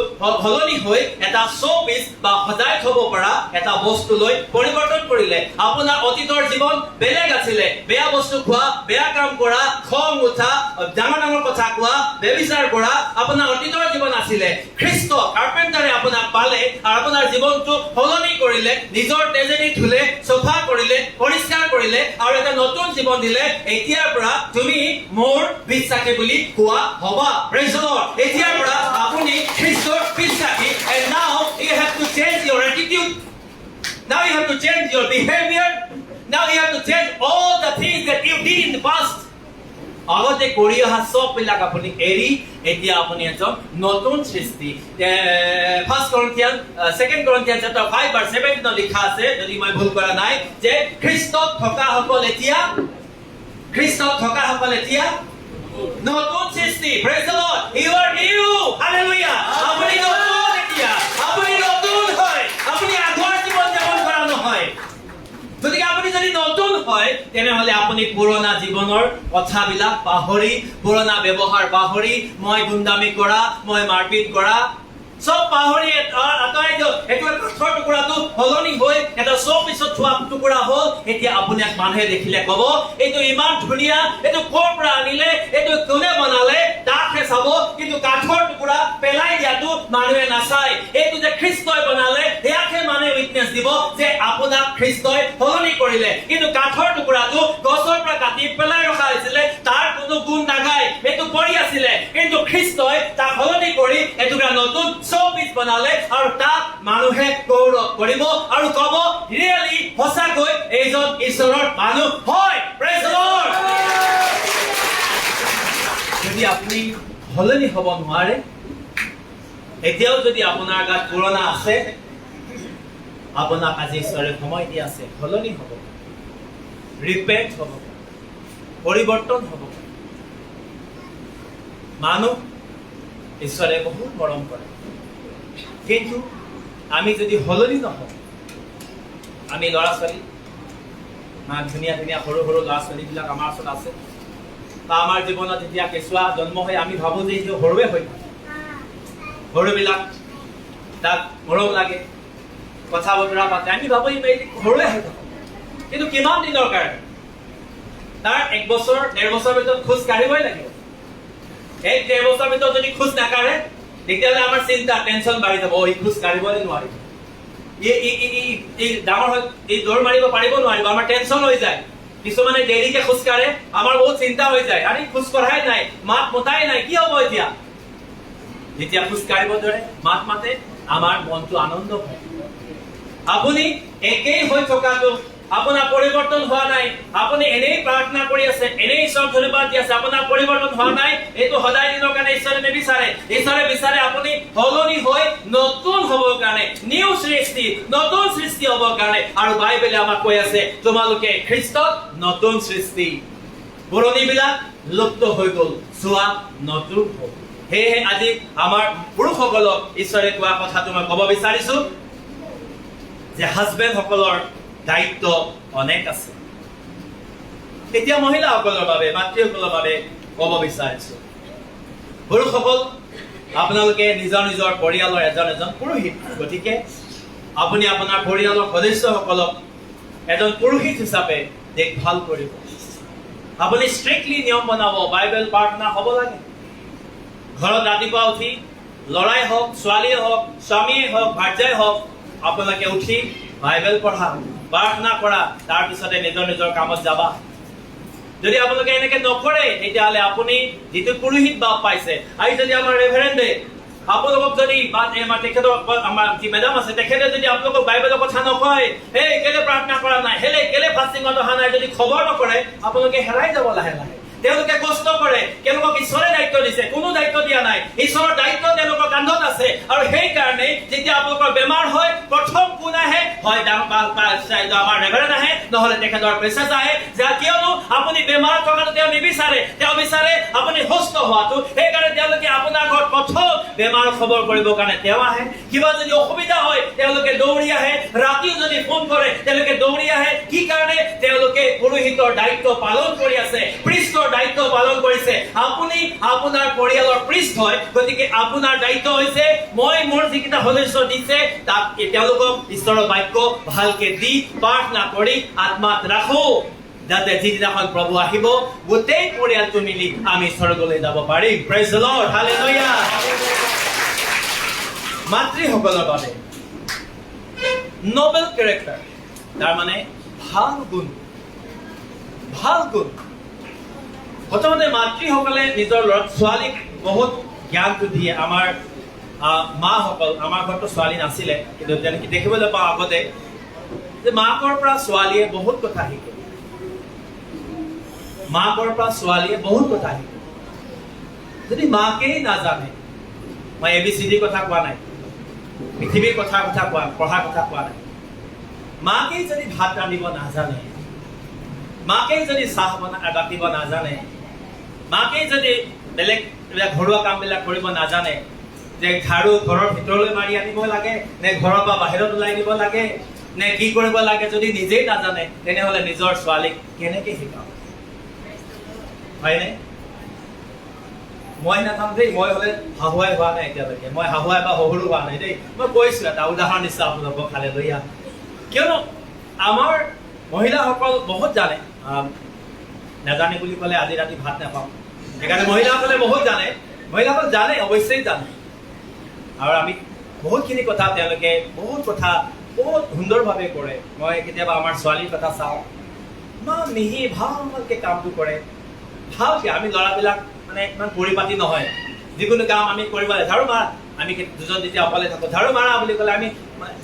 সলনি হৈ এটা শ্ব' পিচ বা সজাই থব পৰা এটা বস্তুলৈ পৰিৱৰ্তন কৰিলে। আপোনাৰ অতীতৰ জীৱন বেলেগ আছিলে, বেয়া বস্তু খোৱা, বেয়া কাম কৰা, খং উঠা, ডাঙৰ ডাঙৰ কথা কোৱা, ব্যভিচাৰ কৰা আপোনাৰ অতীতৰ জীৱন আছিলে। খ্ৰীষ্ট কাৰ্পেণ্টাৰে আপোনাক পালে আৰু আপোনাৰ জীৱনটো সলনি কৰিলে, নিজৰ তেজেদি ধুলে, চফা কৰিলে, পৰিষ্কাৰ কৰিলে আৰু এটা নতুন জীৱন দিলে। এতিয়াৰ পৰা তুমি মোৰ বিশ্বাসী বুলি কোৱা হবা। Praise the Lord. এতিয়াৰ পৰা আপুনি খ্ৰীষ্টৰ বিশ্বাসী। And now you have to change your attitude. Now you have to change your behavior. Now you have to change all the things that you did in the past. আগতে কৰি অহা সব বিলাক আপুনি এৰি এতিয়া আপুনি এজন নতুন সৃষ্টি। 2 Corinthians chapter 5 verse 7 লিখা আছে যদি মই ভুল কৰা নাই যে খ্ৰীষ্টত থকা সকল এতিয়া নতুন সৃষ্টি। Praise the Lord. You are new. Hallelujah. আপুনি নতুন এতিয়া। আপুনি নতুন হয়। আপুনি আগৰ জীৱন যাপন কৰা নহয়। যদি আপুনি যদি নতুন হয় তেনেহলে আপুনি পুৰণা জীৱনৰ কথাবিলাক পাহৰি, পুৰণা ব্যৱহাৰ পাহৰি, মই গুণ্ডামি কৰা, মই মাৰপিট কৰা সব পাহৰি আঁতৰাই দিয়ক। এইটো কাঠৰ টুকুৰাটো সলনি হৈ এটা সব পিছত থোৱা টুকুৰা হ'ল। এতিয়া আপোনাক মানুহে দেখিলে ক'ব এইটো ইমান ধুনীয়া, এইটো ক'ৰ পৰা আনিলে, এইটো কোনে বনালে, তাকহে চাব। কিন্তু কাঠৰ টুকুৰা পেলাই দিয়াটো মানুহে নাচায়। এইটো যে খ্ৰীষ্টই বনালে সেয়াকে মানুহে উইটনেছ দিব যে আপোনাক খ্ৰীষ্টই সলনি কৰিলে। কিন্তু কাঠৰ টুকুৰাটো গছৰ পৰা কাটি পেলাই ৰখা হৈছিলে, তাৰ কোনো গুণ নাগায়, এইটো পৰি আছিলে। কিন্তু খ্ৰীষ্টই তাক সলনি কৰি এটুকুৰা নতুন চৌপিছ বনালে আৰু তাক মানুহে গৌৰৱ কৰিব আৰু ক'ব ৰিয়েলি সঁচাকৈ এইজন ঈশ্বৰৰ মানুহ হয়। Praise the lord. যদি আপুনি সলনি হ'ব নোৱাৰে, এতিয়াও যদি আপোনাৰ গাত পুৰণা আছে, আপোনাক আজি ঈশ্বৰে সময় দি আছে সলনি হ'ব, ৰিপেণ্ট হ'ব, পৰিৱৰ্তন হ'ব। মানুহ ঈশ্বৰে বহুত মৰম কৰে, কিন্তু আমি যদি সলনি নহওঁ, আমি ল'ৰা ছোৱালী ইমান ধুনীয়া ধুনীয়া সৰু সৰু ল'ৰা ছোৱালীবিলাক আমাৰ ওচৰত আছে, বা আমাৰ জীৱনত যেতিয়া কেঁচুৱা জন্ম হয় আমি ভাবোঁ যে সি সৰুৱে হৈ থাকে। সৰুবিলাক তাক মৰম লাগে, কথা বতৰা পাতে, আমি ভাবোঁ ই সৰুৱে হৈ থাকে। কিন্তু কিমান দিনৰ কাৰণে? তাৰ 1 বছৰ 1.5 বছৰ ভিতৰত খোজ কাঢ়িবই লাগিব। 1-1.5 বছৰ ভিতৰত যদি খোজ নাকাঢ়ে তেতিয়াহ'লে আমাৰ চিন্তা টেনচন বাঢ়ি যাব। ই খোজ কাঢ়িবলৈ নোৱাৰিব, ডাঙৰ হৈ দৌৰ মাৰিব পাৰিব নোৱাৰিব, আমাৰ টেনচন হৈ যায়। কিছুমানে দেৰিকে খোজ কাঢ়ে, আমাৰ বহুত চিন্তা হৈ যায়, আৰে খোজ কঢ়াই নাই, মাত মতাই নাই, কি হ'ব এতিয়া? যেতিয়া খোজ কাঢ়িব ধৰে, মাত মাতে, আমাৰ মনটো আনন্দ হয়। আপুনি একেই হৈ থকাটো, আপোনাৰ পৰিৱৰ্তন হোৱা নাই, আপুনি এনেই প্ৰাৰ্থনা কৰি আছে, এনেই ঈশ্বৰক ধন্যবাদ দি আছে, আপোনাৰ পৰিৱৰ্তন হোৱা নাই, এইটো সদায় দিনৰ কাৰণে ঈশ্বৰে নিবিচাৰে। ঈশ্বৰে বিচাৰে আপুনি সলনি হৈ নতুন হ'বৰ কাৰণে, নিউ সৃষ্টি, নতুন সৃষ্টি হ'বৰ কাৰণে। আৰু বাইবেলে আমাক কৈ আছে তোমালোকে খ্ৰীষ্টত নতুন সৃষ্টি, পুৰণিবিলাক লুপ্ত হৈ গ'ল, চোৱা নতুন হ'ল। সেয়েহে আজি আমাৰ পুৰুষসকলক ঈশ্বৰে কোৱা কথাটো মই ক'ব বিচাৰিছো যে হাজবেণ্ড সকলৰ দায়িত্ব অনেক আছে। এতিয়া মহিলাসকলৰ বাবে, মাতৃসকলৰ বাবে ক'ব বিচাৰিছো, পুৰুষসকল আপোনালোকে নিজৰ নিজৰ পৰিয়ালৰ এজন পুৰোহিত। গতিকে আপুনি আপোনাৰ পৰিয়ালৰ সদস্যসকলক এজন পুৰোহিত হিচাপে দেখভাল কৰিব। আপুনি ষ্ট্ৰিক্টলি নিয়ম বনাব, বাইবেল প্ৰাৰ্থনা হ'ব লাগে। ঘৰত ৰাতিপুৱা উঠি ল'ৰাই হওক, ছোৱালীয়ে হওক, স্বামীয়ে হওক, ভাৰ্যাই হওক, আপোনালোকে উঠি বাইবেল পঢ়া, প্ৰাৰ্থনা কৰা, তাৰপিছতে নিজৰ নিজৰ কামত যাবা। যদি আপোনালোকে এনেকে নকৰে তেতিয়াহ'লে আপুনি যিটো পুৰোহিত ভাৱ পাইছে, আৰু যদি আমাৰ ৰেভাৰেণ্ডে আপোনালোকক যদি তেখেতৰ আমাৰ যি মেডাম আছে তেখেতে যদি আপোনালোকক বাইবেলৰ কথা নকয়, হেই কেলে প্ৰাৰ্থনা কৰা নাই, হেলে কেলে ফাষ্টিঙত অহা নাই, যদি খবৰ নকৰে আপোনালোকে হেৰাই যাব লাহে লাহে। তেওঁলোকে কষ্ট কৰে, তেওঁলোকক ঈশ্বৰে দায়িত্ব দিছে, কোনো দায়িত্ব দিয়া নাই, ঈশ্বৰৰ দায়িত্ব তেওঁলোকৰ কান্ধত আছে। আৰু সেইকাৰণে যেতিয়া আপোনালোকৰ বেমাৰ হয়, প্ৰথম কোন আহে? হয় আমাৰ ৰেভাৰেণ্ড আহে, নহ'লে তেখেতৰ প্ৰেচাৰ আহে। কিয়নো আপুনি বেমাৰত থকাটো তেওঁ নিবিচাৰে, তেওঁ বিচাৰে আপুনি সুস্থ হোৱাটো। সেইকাৰণে তেওঁলোকে আপোনাৰ ঘৰত প্ৰথম বেমাৰ খবৰ কৰিবৰ কাৰণে তেওঁ আহে। কিবা যদি অসুবিধা হয় তেওঁলোকে দৌৰি আহে, ৰাতিও যদি ফোন কৰে তেওঁলোকে দৌৰি আহে। কি কাৰণে? তেওঁলোকে পুৰোহিতৰ দায়িত্ব পালন কৰি আছে, প্ৰিষ্টৰ দায়িত্ব পালন কৰিছে। আপুনি আপোনাৰ পৰিয়ালৰ প্ৰিষ্ট হয়, গতিকে আপোনাৰ দায়িত্ব হৈছে মই মোৰ যিকেইটা সদস্য দিছে তাক তেওঁলোকক ঈশ্বৰৰ বাক্য ভালকে দি প্ৰাৰ্থনা কৰি আত্মাত ৰাখো, যাতে যিদিনাখন প্ৰভু আহিব গোটেই পৰিয়ালটো মিলি আমি স্বৰ্গলৈ যাব পাৰিম। Praise the lord, hallelujah. মাতৃসকলৰ বাবে নোবেল কেৰেক্টাৰ, তাৰ মানে ভাল গুণ, ভাল গুণ। প্ৰথমতে মাতৃসকলে নিজৰ ল'ৰা ছোৱালীক বহুত জ্ঞানটো দিয়ে। আমাৰ মাসকল, আমাৰ ঘৰতো ছোৱালী নাছিলে, কিন্তু তেনেকে দেখিবলৈ পাওঁ আগতে যে মাকৰ পৰা ছোৱালীয়ে বহুত কথা শিকে। মাকৰ পৰা ছোৱালীয়ে বহুত কথা শিকে যদি মাকেই নাজানে মই ABCD কথা কোৱা নাই পৃথিৱীৰ কথা পঢ়াৰ কথা কোৱা নাই মাকেই যদি ভাত ৰান্ধিব নাজানে মাকেই যদি চাহ বাতিব নাজানে মাকেই যদি বেলেগ ঘৰুৱা কামবিলাক কৰিব নাজানে যে ঝাড়ু ঘৰৰ ভিতৰলৈ মাৰি আনিব লাগে নে ঘৰৰ পৰা বাহিৰত ওলাই দিব লাগে নে কি কৰিব লাগে যদি নিজেই নাজানে তেনেহ'লে নিজৰ ছোৱালীক কেনেকৈ শিকাব হয়নে মই নাজানো দেই মই হ'লে শাহুৱাই হোৱা নাই এতিয়ালৈকে মই শাহুৱাই বা শহুৰো হোৱা নাই দেই মই কৈছোঁ এটা উদাহৰণ দিছোঁ আপোনালোকক হালেলুয়া কিয়নো আমাৰ মহিলাসকল বহুত জানে নাজানে বুলি ক'লে আজি ৰাতি ভাত নাপাওঁ সেইকাৰণে মহিলাসকলে বহুত জানে মহিলাসকল জানে অৱশ্যেই জানে আৰু আমি বহুতখিনি কথা তেওঁলোকে বহুত কথা বহুত সুন্দৰভাৱে কৰে মই কেতিয়াবা আমাৰ ছোৱালীৰ কথা চাওঁ ইমান মিহি ভালকৈ কামটো কৰে ভালকৈ আমি ল'ৰাবিলাক মানে ইমান পৰিপাতি নহয় যিকোনো কাম আমি কৰিব লাগে ঝাৰু মাৰা আমি দুজন যেতিয়া অকলে থাকোঁ ঝাৰু মাৰা বুলি ক'লে আমি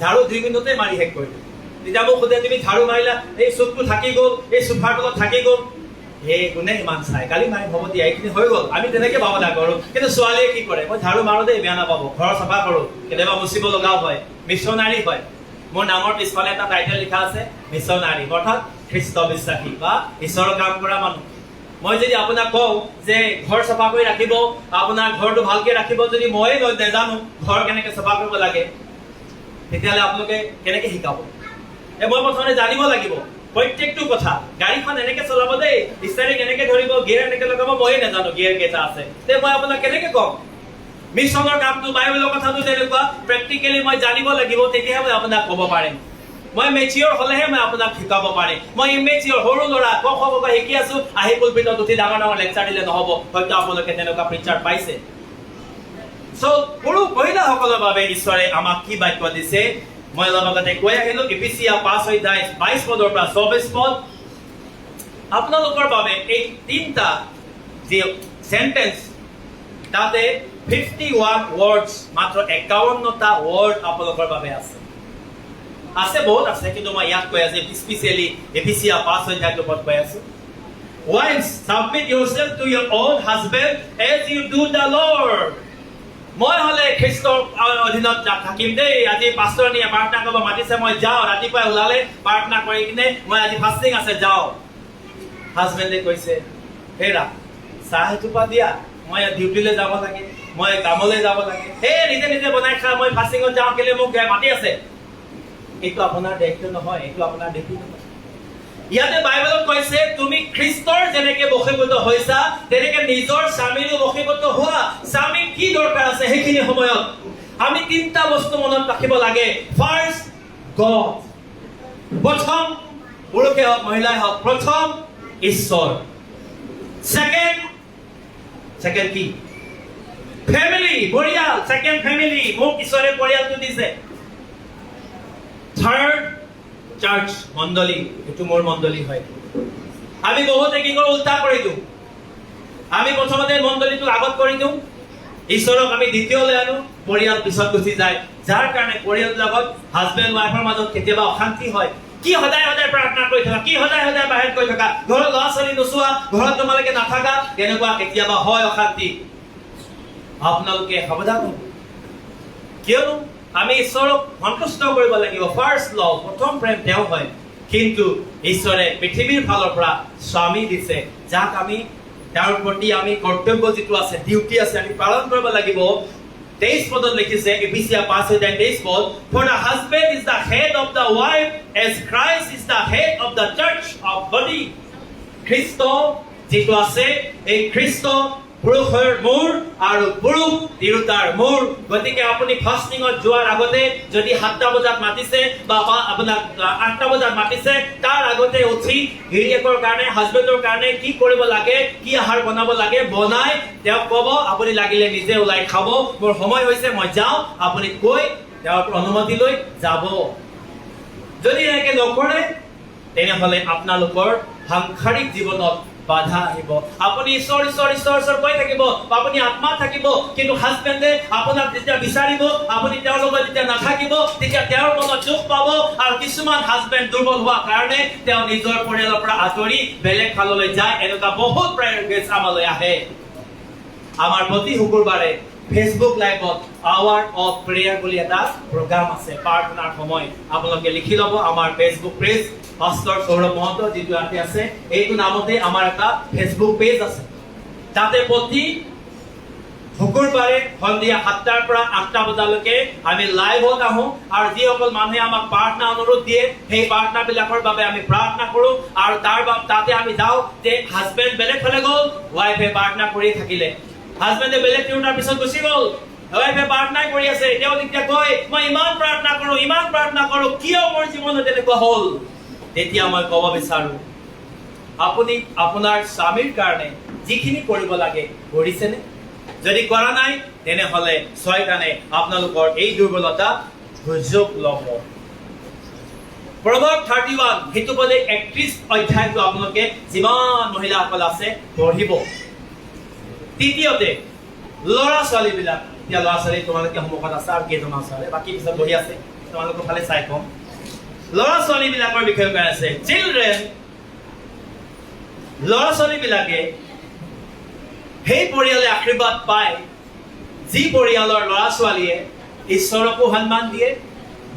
ঝাৰু 2 মিনিটতে মাৰি শেষ কৰি দিওঁ তেতিয়া মোক সোধে তুমি ঝাৰু মাৰিলা এই চুকটো থাকি গ'ল এই চোফাৰ তলত থাকি গ'ল সেই কোনে ইমান চাই কালি মাৰি হ'ব দিয়া এইখিনি হৈ গ'ল আমি তেনেকৈ ভাৱনা কৰোঁ কিন্তু ছোৱালীয়ে কি কৰে মই ঝাৰু মাৰোঁ দেই বেয়া নাপাব ঘৰ চাফা কৰোঁ কেতিয়াবা মুচিব লগাও হয় মিছনাৰী হয় মোৰ নামৰ পিছফালে এটা টাইটেল লিখা আছে মিছনাৰী অৰ্থাৎ খ্ৰীষ্ট বিশ্বাসী বা ঈশ্বৰৰ কাম কৰা মানুহ মই যদি আপোনাক কওঁ যে ঘৰ চাফা কৰি ৰাখিব আপোনাৰ ঘৰটো ভালকৈ ৰাখিব যদি ময়ে নাজানো ঘৰ কেনেকৈ চাফা কৰিব লাগে তেতিয়াহ'লে আপোনালোকে কেনেকৈ শিকাব মই প্ৰথমে জানিব লাগিব প্ৰত্যেকটো কথা গাড়ীখন এনেকৈ চলাব দেই ষ্টাৰিং এনেকৈ ধৰিব গিয়াৰ এনেকৈ লগাব ময়ে নাজানো গিয়াৰ কেইটা আছে তে মই আপোনাক কেনেকৈ ক'ম মিছনৰ কামটো বাইবেলৰ কথাটো তেনেকুৱা প্ৰেক্টিকেলি মই জানিব লাগিব তেতিয়াহে মই আপোনাক ক'ব পাৰিম মই মেচিয়ৰ হ'লেহে মই আপোনাক শিকাব পাৰিম মই ইমেচিয়ৰ সৰু ল'ৰা ক খ গ শিকি আছোঁ আহি পুলপিটত উঠি ডাঙৰ ডাঙৰ লেকচাৰ দিলে নহ'ব হয়তো আপোনালোকে তেনেকুৱা প্ৰিচাৰ পাইছে পুৰুষ মহিলাসকলৰ বাবে ঈশ্বৰে আমাক কি বাক্য দিছে মই অলপ আগতে কৈ আহিলোঁ এফিচিয়া 5 অধ্যায় 22 পদৰ পৰা 24 পদ আপোনালোকৰ বাবে এই তিনিটা যি সেন্টেন্স তাতে 51 words মাত্ৰ 51টা word আপোনালোকৰ বাবে আছে বহুত আছে কিন্তু মই ইয়াত কৈ আছোঁ স্পেচিয়েলি এফিচিয়া 5 অধ্যায়ৰ ওপৰত কৈ আছোঁ Wives, submit yourself to your own husband as you do the Lord. মই হলে খ্ৰীষ্টৰ অধীনত থাকিম দেই আজি পাষ্টৰনীয়ে প্ৰাৰ্থনা কৰিব মাতিছে মই যাওঁ ৰাতিপুৱাই ওলালে প্ৰাৰ্থনা কৰি কিনে মই আজি ফাষ্টিং আছে যাওঁ হাজবেণ্ডে কৈছে হেৰা চাহ এটুপা দিয়া মই ডিউটিলৈ যাব লাগে মই কামলৈ যাব লাগে নিজে নিজে বনাই খা মই ফাষ্টিঙত যাওঁ কেলে মোক মাতি আছে এইটো আপোনাৰ দায়িত্ব নহয় এইটো আপোনাৰ ডিউটি নহয় ইয়াতে বাইবেলত কৈছে তুমি খ্ৰীষ্টৰ যেনেকৈ বশীভূত হৈছা তেনেকৈ নিজৰ স্বামীৰো বশীভূত হোৱা স্বামী কি দৰকাৰ আছে সেইখিনি সময়ত আমি তিনিটা বস্তু মনত ৰাখিব লাগে ফাৰ্ষ্ট গড প্ৰথম পুৰুষে হওক মহিলাই হওক প্ৰথম ঈশ্বৰ সেকেন্ড কি ফেমিলি পৰিয়াল সেকেন্ড ফেমিলি মোক ঈশ্বৰে পৰিয়ালটো দিছে থাৰ্ড চাৰ্চ মণ্ডলী এইটো মোৰ মণ্ডলী হয় আমি বহুতে কি কৰোঁ উল্টা কৰি দিওঁ আমি প্ৰথমতে মণ্ডলীটো আগত কৰি দিওঁ ঈশ্বৰক আমি দ্বিতীয়লৈ আনো পৰিয়াল পিছত গুচি যায় যাৰ কাৰণে পৰিয়ালৰ লগত হাজবেণ্ড ৱাইফৰ মাজত কেতিয়াবা অশান্তি হয় কি সদায় সদায় প্ৰাৰ্থনা কৰি থকা কি সদায় সদায় বাহিৰত কৰি থকা ঘৰত ল'ৰা ছোৱালী নোচোৱা ঘৰত তোমালোকে নাথাকা তেনেকুৱা কেতিয়াবা হয় অশান্তি আপোনালোকে সাৱধান হ'ব কিয়নো আমি ঈশ্বৰক সন্তুষ্ট কৰিব লাগিব ফাৰ্ষ্ট লভ প্ৰথম প্ৰেম তেওঁ হয় কিন্তু ঈশ্বৰে পৃথিৱীৰ ফালৰ পৰা স্বামী দিছে যাক আমি তেওঁৰ প্ৰতি আমি কৰ্তব্য যিটো আছে ডিউটি আছে আমি পালন কৰিব লাগিব 23 পদত লিখিছে এফিচিয়া 5 অধ্যায় 23 পদ for the husband is the head of the wife as Christ is the head of the church of body খ্ৰীষ্ট যিটো আছে এই খ্ৰীষ্ট পুৰুষৰ মূৰ আৰু পুৰুষ তিৰোতাৰ মূৰ গতিকে আপুনি ফাষ্টিঙত যোৱাৰ আগতে যদি 7টা বজাত মাতিছে বা আপোনাক 8টা বজাত মাতিছে তাৰ আগতে উঠি গিৰিয়েকৰ কাৰণে হাজবেণ্ডৰ কাৰণে কি কৰিব লাগে কি আহাৰ বনাব লাগে বনাই তেওঁক ক'ব আপুনি লাগিলে নিজে ওলাই খাব মোৰ সময় হৈছে মই যাওঁ আপুনি কৈ তেওঁৰ অনুমতি লৈ যাব যদি এনেকৈ নকৰে তেনেহ'লে আপোনালোকৰ সাংসাৰিক জীৱনত বাধা আহিব আপুনি ঈশ্বৰ ঈশ্বৰ ঈশ্বৰ ঈশ্বৰ কৈ থাকিব আপুনি আত্মা থাকিব কিন্তু হাজবেণ্ডে আপোনাক যেতিয়া বিচাৰিব আপুনি তেওঁৰ লগত যেতিয়া নাথাকিব তেতিয়া তেওঁৰ মনত দুখ পাব আৰু কিছুমান হাজবেণ্ড দুৰ্বল হোৱা কাৰণে তেওঁ নিজৰ পৰিয়ালৰ পৰা আঁতৰি বেলেগ ফাললৈ যায় এনেকুৱা বহুত প্ৰায়ৰ কেছ আমালৈ আহে আমাৰ প্ৰতি শুকুৰবাৰে ফেচবুক লাইভত আৱাৰ অফ প্ৰেয়াৰ বুলি এটা প্ৰগ্ৰাম আছে প্ৰাৰ্থনাৰ সময় আপোনালোকে লিখি ল'ব আমাৰ ফেচবুক পেজ পাষ্টৰ সৌৰভ মহন্ত যিটো ইয়াতে আছে এইটো নামতে আমাৰ এটা ফেচবুক পেজ আছে তাতে প্ৰতি শুকুৰবাৰে সন্ধিয়া 7টাৰ পৰা 8টা বজালৈকে আমি লাইভত আহোঁ আৰু যিসকল মানুহে আমাক প্ৰাৰ্থনা অনুৰোধ দিয়ে সেই প্ৰাৰ্থনাবিলাকৰ বাবে আমি প্ৰাৰ্থনা কৰোঁ আৰু তাতে আমি যাওঁ যে হাজবেণ্ড বেলেগ ফালে গ'ল ৱাইফে প্ৰাৰ্থনা কৰি থাকিলে হাজবেণ্ডে বেলেগ তিৰোতাৰ পিছত গুচি গ'ল ৱাইফে প্ৰাৰ্থনা কৰি আছে তেওঁ তেতিয়া কয় মই ইমান প্ৰাৰ্থনা কৰোঁ কিয় মোৰ জীৱনত এনেকুৱা হ'ল তেতিয়া মই ক'ব বিচাৰোঁ আপুনি আপোনাৰ স্বামীৰ কাৰণে যিখিনি কৰিব লাগে কৰিছেনে যদি কৰা নাই তেনেহ'লে ছয়তানে আপোনালোকৰ এই দুৰ্বলতা সুযোগ ল'ব প্ৰভাৱ 31 সেইটো পদে 31 অধ্যায়টো আপোনালোকে যিমান মহিলাসকল আছে পঢ়িব তৃতীয়তে ল'ৰা ছোৱালীবিলাক এতিয়া ল'ৰা ছোৱালী তোমালোকে সন্মুখত আছে আৰু কেইজনমান আছে বাকী পিছত বহি আছে তোমালোকৰ ফালে চাই কম ল'ৰা ছোৱালীবিলাকৰ বিষয়ে কৈ আছে চিলড্ৰেন ল'ৰা ছোৱালীবিলাকে সেই পৰিয়ালে আশীৰ্বাদ পায় যি পৰিয়ালৰ ল'ৰা ছোৱালীয়ে ঈশ্বৰকো সন্মান দিয়ে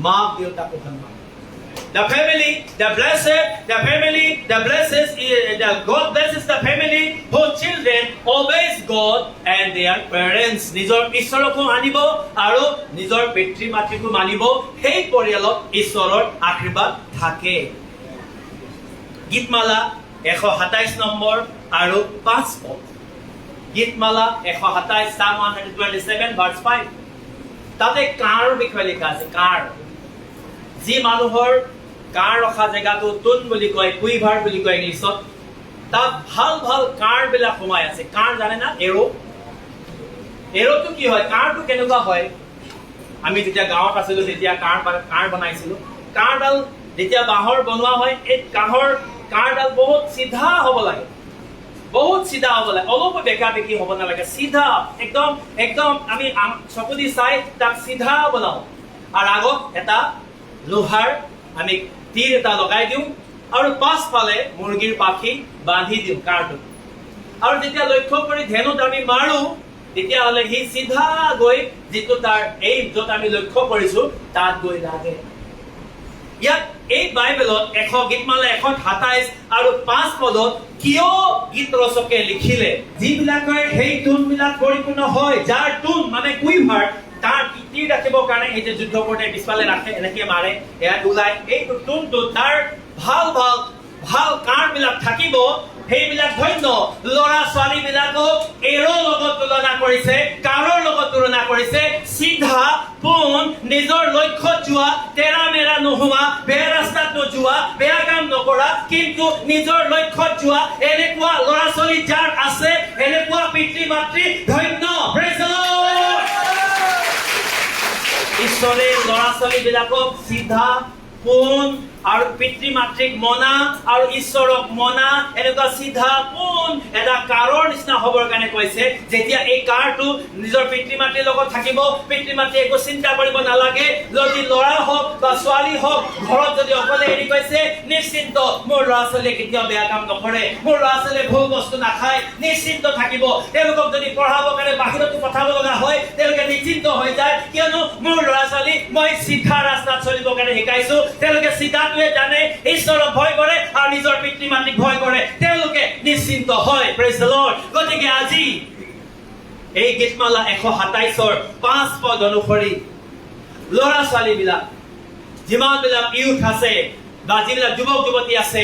মাক দেউতাকো সন্মান The family, the blesses, God blesses the family whose children obeys God and their parents. নিজৰ ঈশ্বৰকো মানিব আৰু নিজৰ পিতৃ মাতৃকো মানিব সেই পৰিয়ালত ঈশ্বৰৰ আশীৰ্বাদ থাকে গীতমালা 127 নম্বৰ আৰু 5 পদ গীতমালা 127 Psalm 127 verse 5 তাতে কাৰ বিষয়ে লিখা আছে কাৰ যি মানুহৰ কাৰ ৰখা জেগাটো টুন বুলি কয় কুইভাৰ বুলি কয় ইংলিছত তাত ভাল ভাল কাৰ বিলাক সোমাই আছে কাৰ জানে না এৰোটো কি হয় কাৰটো কেনেকুৱা হয় আমি যেতিয়া গাঁৱত আছিলো তেতিয়া কাৰ বনাইছিলো কাৰডাল যেতিয়া বাঁহৰ বনোৱা হয় এই কাৰডাল বহুত চিধা হ'ব লাগে অলপ বেকা বেকি হ'ব নালাগে চিধা একদম আমি চকু দি চাই তাক চিধা বনাওঁ আৰু আগত এটা লোহাৰ আমি তীৰ এটা লগাই দিওঁ আৰু পাছফালে মুৰ্গীৰ পাখি বান্ধি দিওঁ কাৰটোত আৰু যেতিয়া লক্ষ্য কৰি ধেনুত আমি মাৰো তেতিয়াহ'লে সি চিধা গৈ যিটো তাৰ এই য'ত আমি লক্ষ্য কৰিছো তাত গৈ লাগে ইয়াত এই বাইবেলত গীতমালা 127 আৰু 5 পদত কিয় গীত ৰচকে লিখিলে যিবিলাকৰ সেই টুনবিলাক পৰিপূৰ্ণ হয় যাৰ টুন মানে কুইভাৰ তাৰ তীৰ ৰাখিবৰ কাৰণে এই যে যুদ্ধ কৰোঁতে পিছফালে ৰাখে এনেকৈ মাৰে ইয়াত ওলাই এই টুনটো তাৰ ভাল কাৰবিলাক থাকিব সেইবিলাক ধন্য ল'ৰা ছোৱালীবিলাকক এৰৰ লগত তুলনা কৰিছে কাৰৰ লগত তুলনা কৰিছে চিধা পোন নিজৰ লক্ষ্যত যোৱা তেৰা মেৰা নোহোৱা বেয়া ৰাস্তাত নোযোৱা বেয়া কাম নকৰা কিন্তু নিজৰ লক্ষ্যত যোৱা এনেকুৱা ল'ৰা ছোৱালী যাৰ আছে এনেকুৱা পিতৃ মাতৃ ধন্য প্ৰেইজ দ্য লৰ্ড ঈশ্বৰে ল'ৰা ছোৱালীবিলাকক চিধা পোন আৰু পিতৃ মাতৃক মনা আৰু ঈশ্বৰক মনা এনেকুৱা চিধা পোন এটা কাৰৰ নিচিনা হ'বৰ কাৰণে কৈছে যেতিয়া এই কাৰটো নিজৰ পিতৃ মাতৃৰ লগত থাকিব পিতৃ মাতৃ একো চিন্তা কৰিব নালাগে যদি ল'ৰা হওক বা ছোৱালী হওক ঘৰত যদি অকলে এৰি গৈছে নিশ্চিন্ত মোৰ ল'ৰা ছোৱালীয়ে কেতিয়াও বেয়া কাম নকৰে মোৰ ল'ৰা ছোৱালীয়ে ভুল বস্তু নাখায় নিশ্চিন্ত থাকিব তেওঁলোকক যদি পঢ়াবৰ কাৰণে বাহিৰতো পঠাব লগা হয় তেওঁলোকে নিশ্চিন্ত হৈ যায় কিয়নো মোৰ ল'ৰা ছোৱালী মই চিধা ৰাস্তাত চলিবৰ কাৰণে শিকাইছো তেওঁলোকে চিধাটোৱে জানে ঈশ্বৰক ভয় কৰে আৰু নিজৰ পিতৃ মাতৃক ভয় কৰে তেওঁলোকে নিশ্চিন্ত হয় প্ৰেইজ দ্য লৰ্ড গতিকে আজি এই গীতমালা 127ৰ 5 পদ অনুসৰি ল'ৰা ছোৱালীবিলাক যিমানবিলাক ইউথ আছে বা যিবিলাক যুৱক যুৱতী আছে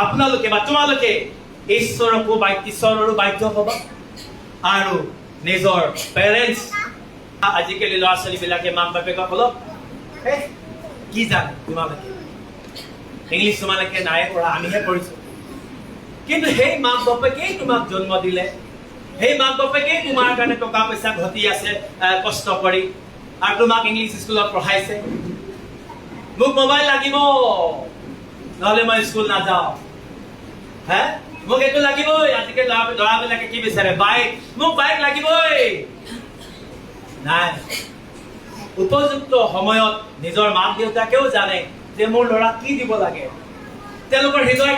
আপোনালোকে বা তোমালোকে ঈশ্বৰৰো বাধ্য হ'বা আৰু নিজৰ পেৰেণ্টছ আজিকালি ল'ৰা ছোৱালীবিলাকে মাক বাপেকসকলক কি জানে তোমালোকে ইংলিছ তোমালোকে নাই পঢ়া আমিহে পঢ়িছো কিন্তু সেই মাক বাপেকেই তোমাক জন্ম দিলে সেই মাক বাপেকেই তোমাৰ কাৰণে টকা পইচা ঘটি আছে কষ্ট কৰি আৰু তোমাক ইংলিছ স্কুলত পঢ়াইছে মোক মোবাইল লাগিব নহ'লে মই স্কুল নাযাওঁ হে মোক এইটো লাগিবই আজিকালি ল'ৰাবিলাকে কি বিচাৰে বাইক মোক বাইক লাগিবই নাই উপযুক্ত সময়ত নিজৰ মাক দেউতাকেও জানে যে মোৰ ল'ৰা কি দিব লাগে তেওঁলোকৰ হৃদয়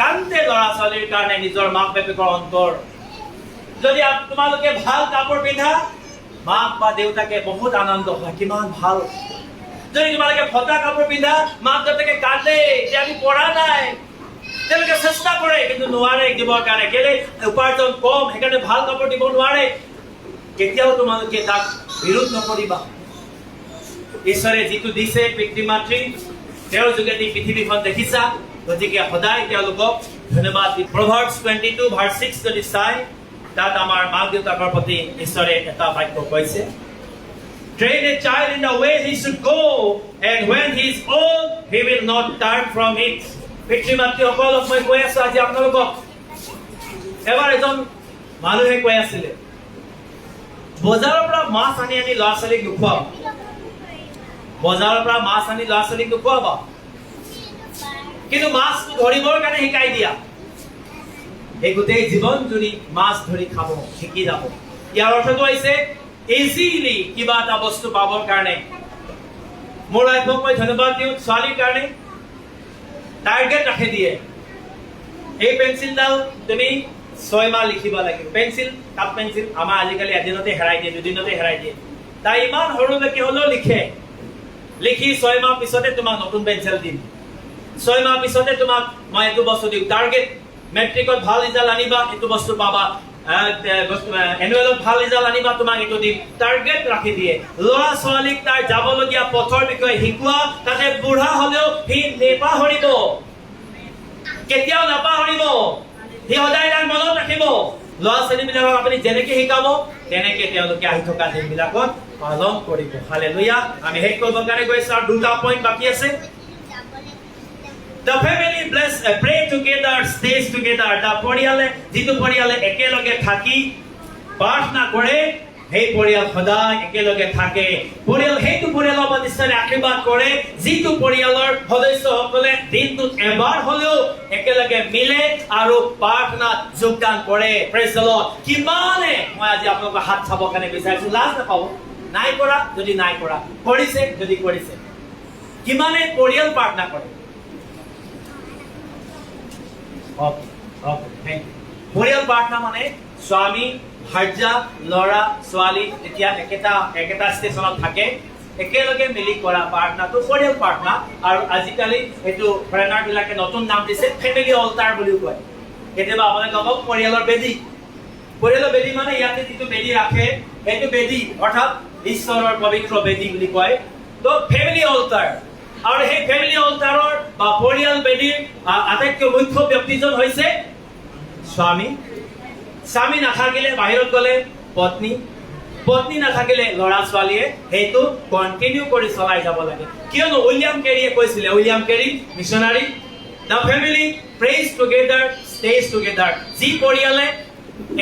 কান্দে ল'ৰা ছোৱালীৰ কাৰণে নিজৰ মাক বাপেকৰ অন্তৰ যদি তোমালোকে ভাল কাপোৰ পিন্ধা মাক বা দেউতাকে বহুত আনন্দ হয় কিমান ভাল যদি তোমালোকে ফটা কাপোৰ পিন্ধা মাক দেউতাকে কান্দে যে আমি পঢ়া নাই তেওঁলোকে চেষ্টা কৰে কিন্তু নোৱাৰে দিবৰ কাৰণে কেলে উপাৰ্জন কম সেইকাৰণে ভাল কাপোৰ দিব নোৱাৰে কেতিয়াও তোমালোকে তাক বিৰোধ নকৰিবা ঈশ্বৰে যিটো দিছে পিতৃ মাতৃ তেওঁৰ যোগেদি পৃথিৱীখন দেখিছা গতিকে সদায় তেওঁলোকক ধন্যবাদ দি Proverbs 22:6 যদি চাই তাত আমাৰ মাক দেউতাকৰ প্ৰতি ঈশ্বৰে এটা বাক্য কৈছে Train a child in the way he should go and when he is old he will not turn from it পিতৃ মাতৃসকলক মই কৈ আছো আজি আপোনালোকক এবাৰ এজন মানুহে কৈ আছিলে বজাৰৰ পৰা মাছ আনি ল'ৰা ছোৱালীক নোখোৱাব বজাৰৰ পৰা মাছ আনি ল'ৰা ছোৱালীক নোখোৱাব কিন্তু মাছ ধৰিবৰ কাৰণে শিকাই দিয়া এই গোটেই জীৱন জুৰি মাছ ধৰি খাব শিকি যাব ইয়াৰ অৰ্থটো হৈছে ইজিলি কিবা এটা বস্তু পাবৰ কাৰণে মোৰ লাইফক মই ধন্যবাদ দিওঁ ছোৱালীৰ কাৰণে টাৰ্গেট ৰাখি দিয়ে এই পেঞ্চিলডাল তুমি 6 মাহ লিখিব লাগিব পেঞ্চিল কাপ পেঞ্চিল আমাৰ আজিকালি এদিনতে হেৰাই দিয়ে দুদিনতে হেৰাই দিয়ে তাই ইমান সৰুলৈকে হ'লেও লিখি 6 মাহ পিছতে তোমাক নতুন পেঞ্চিল দিম 6 মাহ পিছতে তোমাক মই এইটো বস্তু দিম টাৰ্গেট মেট্ৰিকত ভাল ৰিজাল্ট আনিবা এইটো বস্তু পাবা এনুৱেলত ভাল ৰিজাল্ট আনিবা তোমাক এইটো দিম টাৰ্গেট ৰাখি দিয়ে ল'ৰা ছোৱালীক তাৰ যাবলগীয়া পথৰ বিষয়ে শিকোৱা তাতে বুঢ়া হ'লেও সি নেপাহৰিব কেতিয়াও নাপাহৰিব সি সদায় তাৰ মনত ৰাখিব ল'ৰা ছোৱালীবিলাকক আপুনি যেনেকে শিকাব তেনেকে তেওঁলোকে আহি থকা দিনবিলাকত পালন কৰিব হালেলুয়া আমি শেষ কৰিবৰ কাৰণে গৈছো আৰু দুটা পইণ্ট বাকী আছে The family pray together, stays together. The পৰিয়ালে যিটো পৰিয়ালে একেলগে থাকি প্ৰাৰ্থনা কৰে সেই পৰিয়াল সদায় একেলগে থাকে পৰিয়াল সেইটো পৰিয়ালৰ ওপৰত ঈশ্বৰে আশীৰ্বাদ কৰে যিটো পৰিয়ালৰ সদস্যসকলে দিনটোত এবাৰ হ'লেও একেলগে মিলে আৰু প্ৰাৰ্থনাত যোগদান কৰে প্ৰেজ দ্য লৰ্ড কিমানে মই আজি আপোনালোকৰ হাত চাবৰ কাৰণে বিচাৰিছো লাজ নাপাব নাই কৰা যদি নাই কৰা কৰিছে যদি কৰিছে কিমানে পৰিয়াল প্ৰাৰ্থনা কৰে পৰিয়াল প্ৰাৰ্থনা মানে স্বামী ভাৰ্যা ল'ৰা ছোৱালী এতিয়া একেটা ষ্টেচনত থাকে একেলগে মিলি কৰা প্ৰাৰ্থনাটো পৰিয়াল প্ৰাৰ্থনা আৰু আজিকালি এইটো ফৰেনাৰ বিলাকে নতুন নাম দিছে ফেমিলি অল্টাৰ বুলিও কয় কেতিয়াবা আপোনালোকে ক'ব পৰিয়ালৰ বেদী মানে ইয়াতে যিটো বেদী ৰাখে সেইটো বেদী অৰ্থাৎ ঈশ্বৰৰ পবিত্ৰ বেদী বুলি কয় তো ফেমিলি অল্টাৰ আৰু সেই ফেমিলি অল্টাৰৰ বা পৰিয়াল বেদীৰ আটাইতকৈ মুখ্য ব্যক্তিজন হৈছে স্বামী নাথাকিলে বাহিৰত গ'লে পত্নী নাথাকিলে ল'ৰা ছোৱালীয়ে সেইটো কণ্টিনিউ কৰি চলাই যাব লাগে কিয়নো উইলিয়াম কেৰীয়ে কৈছিলে William Carey missionary the family prays together stays together যি পৰিয়ালে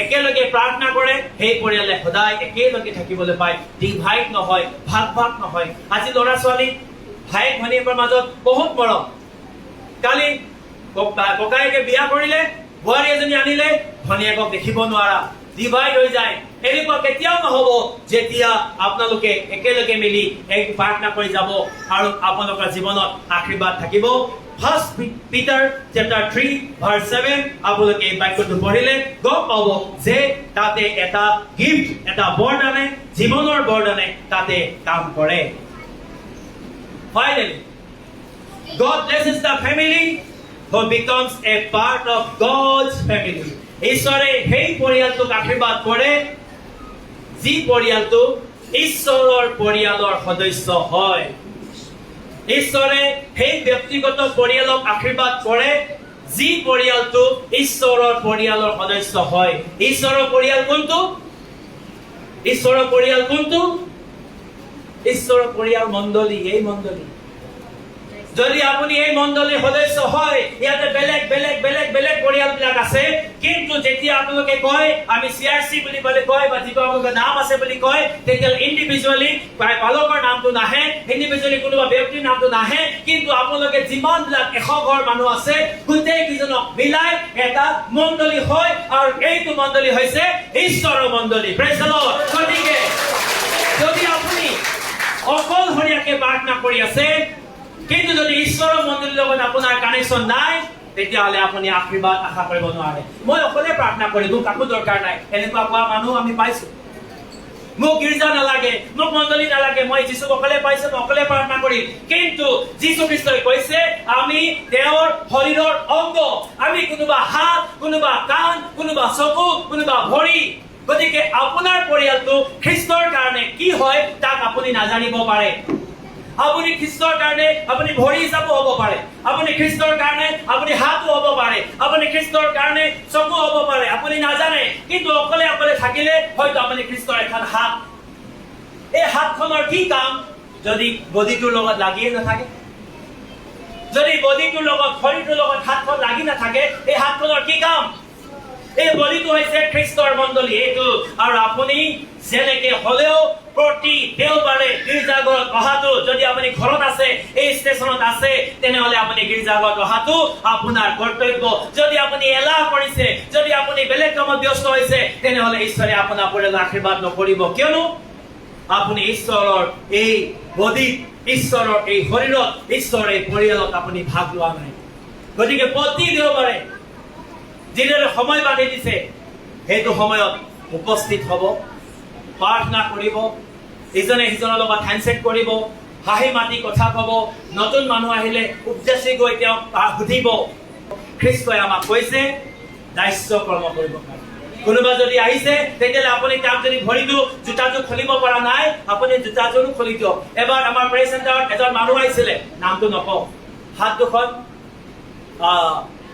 একেলগে প্ৰাৰ্থনা কৰে সেই পৰিয়ালে সদায় একেলগে থাকিবলৈ পায় ডিভাইড নহয় ভাগ নহয় আজি ল'ৰা ছোৱালী ভাই ভনীয়েকৰ মাজত বহুত মৰম কালি ককায়েকে বিয়া কৰিলে বোৱাৰী এজনী আনিলে ভনীয়েকক দেখিব নোৱাৰা ডিভাইড হৈ যায় এনেকুৱা কেতিয়াও নহ'ব যেতিয়া আপোনালোকে একেলগে মিলি এক প্ৰাৰ্থনা কৰি যাব আৰু আপোনালোকৰ জীৱনত আশীৰ্বাদ থাকিব First Peter chapter 3 verse 7 আপোনালোকে এই বাক্যটো পঢ়িলে গম পাব যে তাতে এটা গিফ্ট এটা বৰদানে জীৱনৰ বৰদানে তাতে কাম কৰে Finally, God blesses the family who becomes a part of God's family. ঈশ্বৰে সেই পৰিয়ালটোক আশীৰ্বাদ কৰে যি পৰিয়ালটো ঈশ্বৰৰ পৰিয়ালৰ সদস্য হয় ঈশ্বৰে সেই ব্যক্তিগত পৰিয়ালক আশীৰ্বাদ কৰে যি পৰিয়ালটো ঈশ্বৰৰ পৰিয়ালৰ সদস্য হয় ঈশ্বৰৰ পৰিয়াল কোনটো ঈশ্বৰৰ পৰিয়াল মণ্ডলী এই মণ্ডলী যদি আপুনি এই মণ্ডলীৰ সদস্য হয়, ইয়াতে বেলেগ বেলেগ বেলেগ বেলেগ পৰিয়ালবিলাক আছে, কিন্তু যেতিয়া আপোনালোকে কয় আমি চিআৰচি বুলি কয় বা যিটো আপোনালোকৰ নাম আছে বুলি কয়, তেতিয়া ইণ্ডিভিজুৱেলি পালকৰ নামটো নাহে, ইণ্ডিভিজুৱেলি কোনোবা ব্যক্তিৰ নামটো নাহে, কিন্তু আপোনালোকে যিমানবিলাক 100 ঘৰ মানুহ আছে গোটেই কেইজনক মিলাই এটা মণ্ডলী হয়, আৰু এইটো মণ্ডলী হৈছে ঈশ্বৰৰ মণ্ডলী। Praise the lord. গতিকে যদি আপুনি অকলশৰীয়াকে প্ৰাৰ্থনা কৰি আছে, কিন্তু যদি ঈশ্বৰৰ মণ্ডলীৰ লগত আপোনাৰ কানেকশ্যন নাই, তেতিয়াহ'লে আপুনি আশীৰ্বাদ আশা কৰিব নোৱাৰে। মই অকলে প্ৰাৰ্থনা কৰি মোক কাকো দৰকাৰ নাই, এনেকুৱা কোৱা মানুহ আমি পাইছো। মোক গীৰ্জা নালাগে, মোক মণ্ডলী নালাগে, মই যীচুক অকলে পাইছো, মই অকলে প্ৰাৰ্থনা কৰিম। কিন্তু যীচু খ্ৰীষ্টই কৈছে আমি তেওঁৰ শৰীৰৰ অংগ, আমি কোনোবা হাত, কোনোবা কাণ, কোনোবা চকু, কোনোবা ভৰি। গতিকে আপোনাৰ পৰিয়ালটো খ্ৰীষ্টৰ কাৰণে কি হয় তাক আপুনি নাজানিব পাৰে। আপুনি খ্ৰীষ্টৰ কাৰণে আপুনি ভৰি হিচাপে হ'ব পাৰে, আপুনি খ্ৰীষ্টৰ কাৰণে আপুনি হাতো হ'ব পাৰে, আপুনি খ্ৰীষ্টৰ কাৰণে চকু হ'ব পাৰে, আপুনি নাজানে। কিন্তু অকলে অকলে থাকিলে হয়তো আপুনি খ্ৰীষ্টৰ এখন হাত। এই হাতখনৰ কি কাম যদি বডিটোৰ লগত লাগিয়ে নাথাকে? যদি বডিটোৰ লগত শৰীৰটোৰ লগত হাতখন লাগি নাথাকে, এই হাতখনৰ কি কাম? এই বডিটো হৈছে খ্ৰীষ্টৰ মণ্ডলী এইটো। আৰু আপুনি যেনেকে হলেও প্ৰতি দেওবাৰে গীৰ্জাঘৰত অহাটো, যদি আপুনি ঘৰত আছে, এই ষ্টেচনত আছে, তেনেহলে আপুনি গীৰ্জাঘৰত অহাটো আপোনাৰ কৰ্তব্য। যদি আপুনি এলাহ কৰিছে, যদি আপুনি বেলেগ কামত ব্যস্ত হৈছে, তেনেহলে ঈশ্বৰে আপোনাৰ পৰিয়ালক আশীৰ্বাদ নকৰিব। কিয়নো আপুনি ঈশ্বৰৰ এই বডিত, ঈশ্বৰৰ এই শৰীৰত, ঈশ্বৰৰ এই পৰিয়ালত আপুনি ভাগ লোৱা নাই। গতিকে প্ৰতি দেওবাৰে যিদৰে সময় বান্ধি দিছে, সেইটো সময়ত উপস্থিত হ'ব, প্ৰাৰ্থনা কৰিব, ইজনে সিজনৰ লগত হেণ্ডশেক কৰিব, হাঁহি মাতি কথা ক'ব, নতুন মানুহ আহিলে উপদেশি গৈ তেওঁক সুধিব। খ্ৰীষ্টই আমাক কৈছে দাস্য কৰ্ম কৰিব পাৰে। কোনোবা যদি আহিছে, তেতিয়াহ'লে আপুনি তাক যদি ভৰিটো জোতাযোৰ খুলিব পৰা নাই, আপুনি জোতাযোৰো খুলি দিয়ক। এবাৰ আমাৰ প্ৰে চেণ্টাৰত এজন মানুহ আহিছিলে, নামটো নকওঁ, হাত দুখন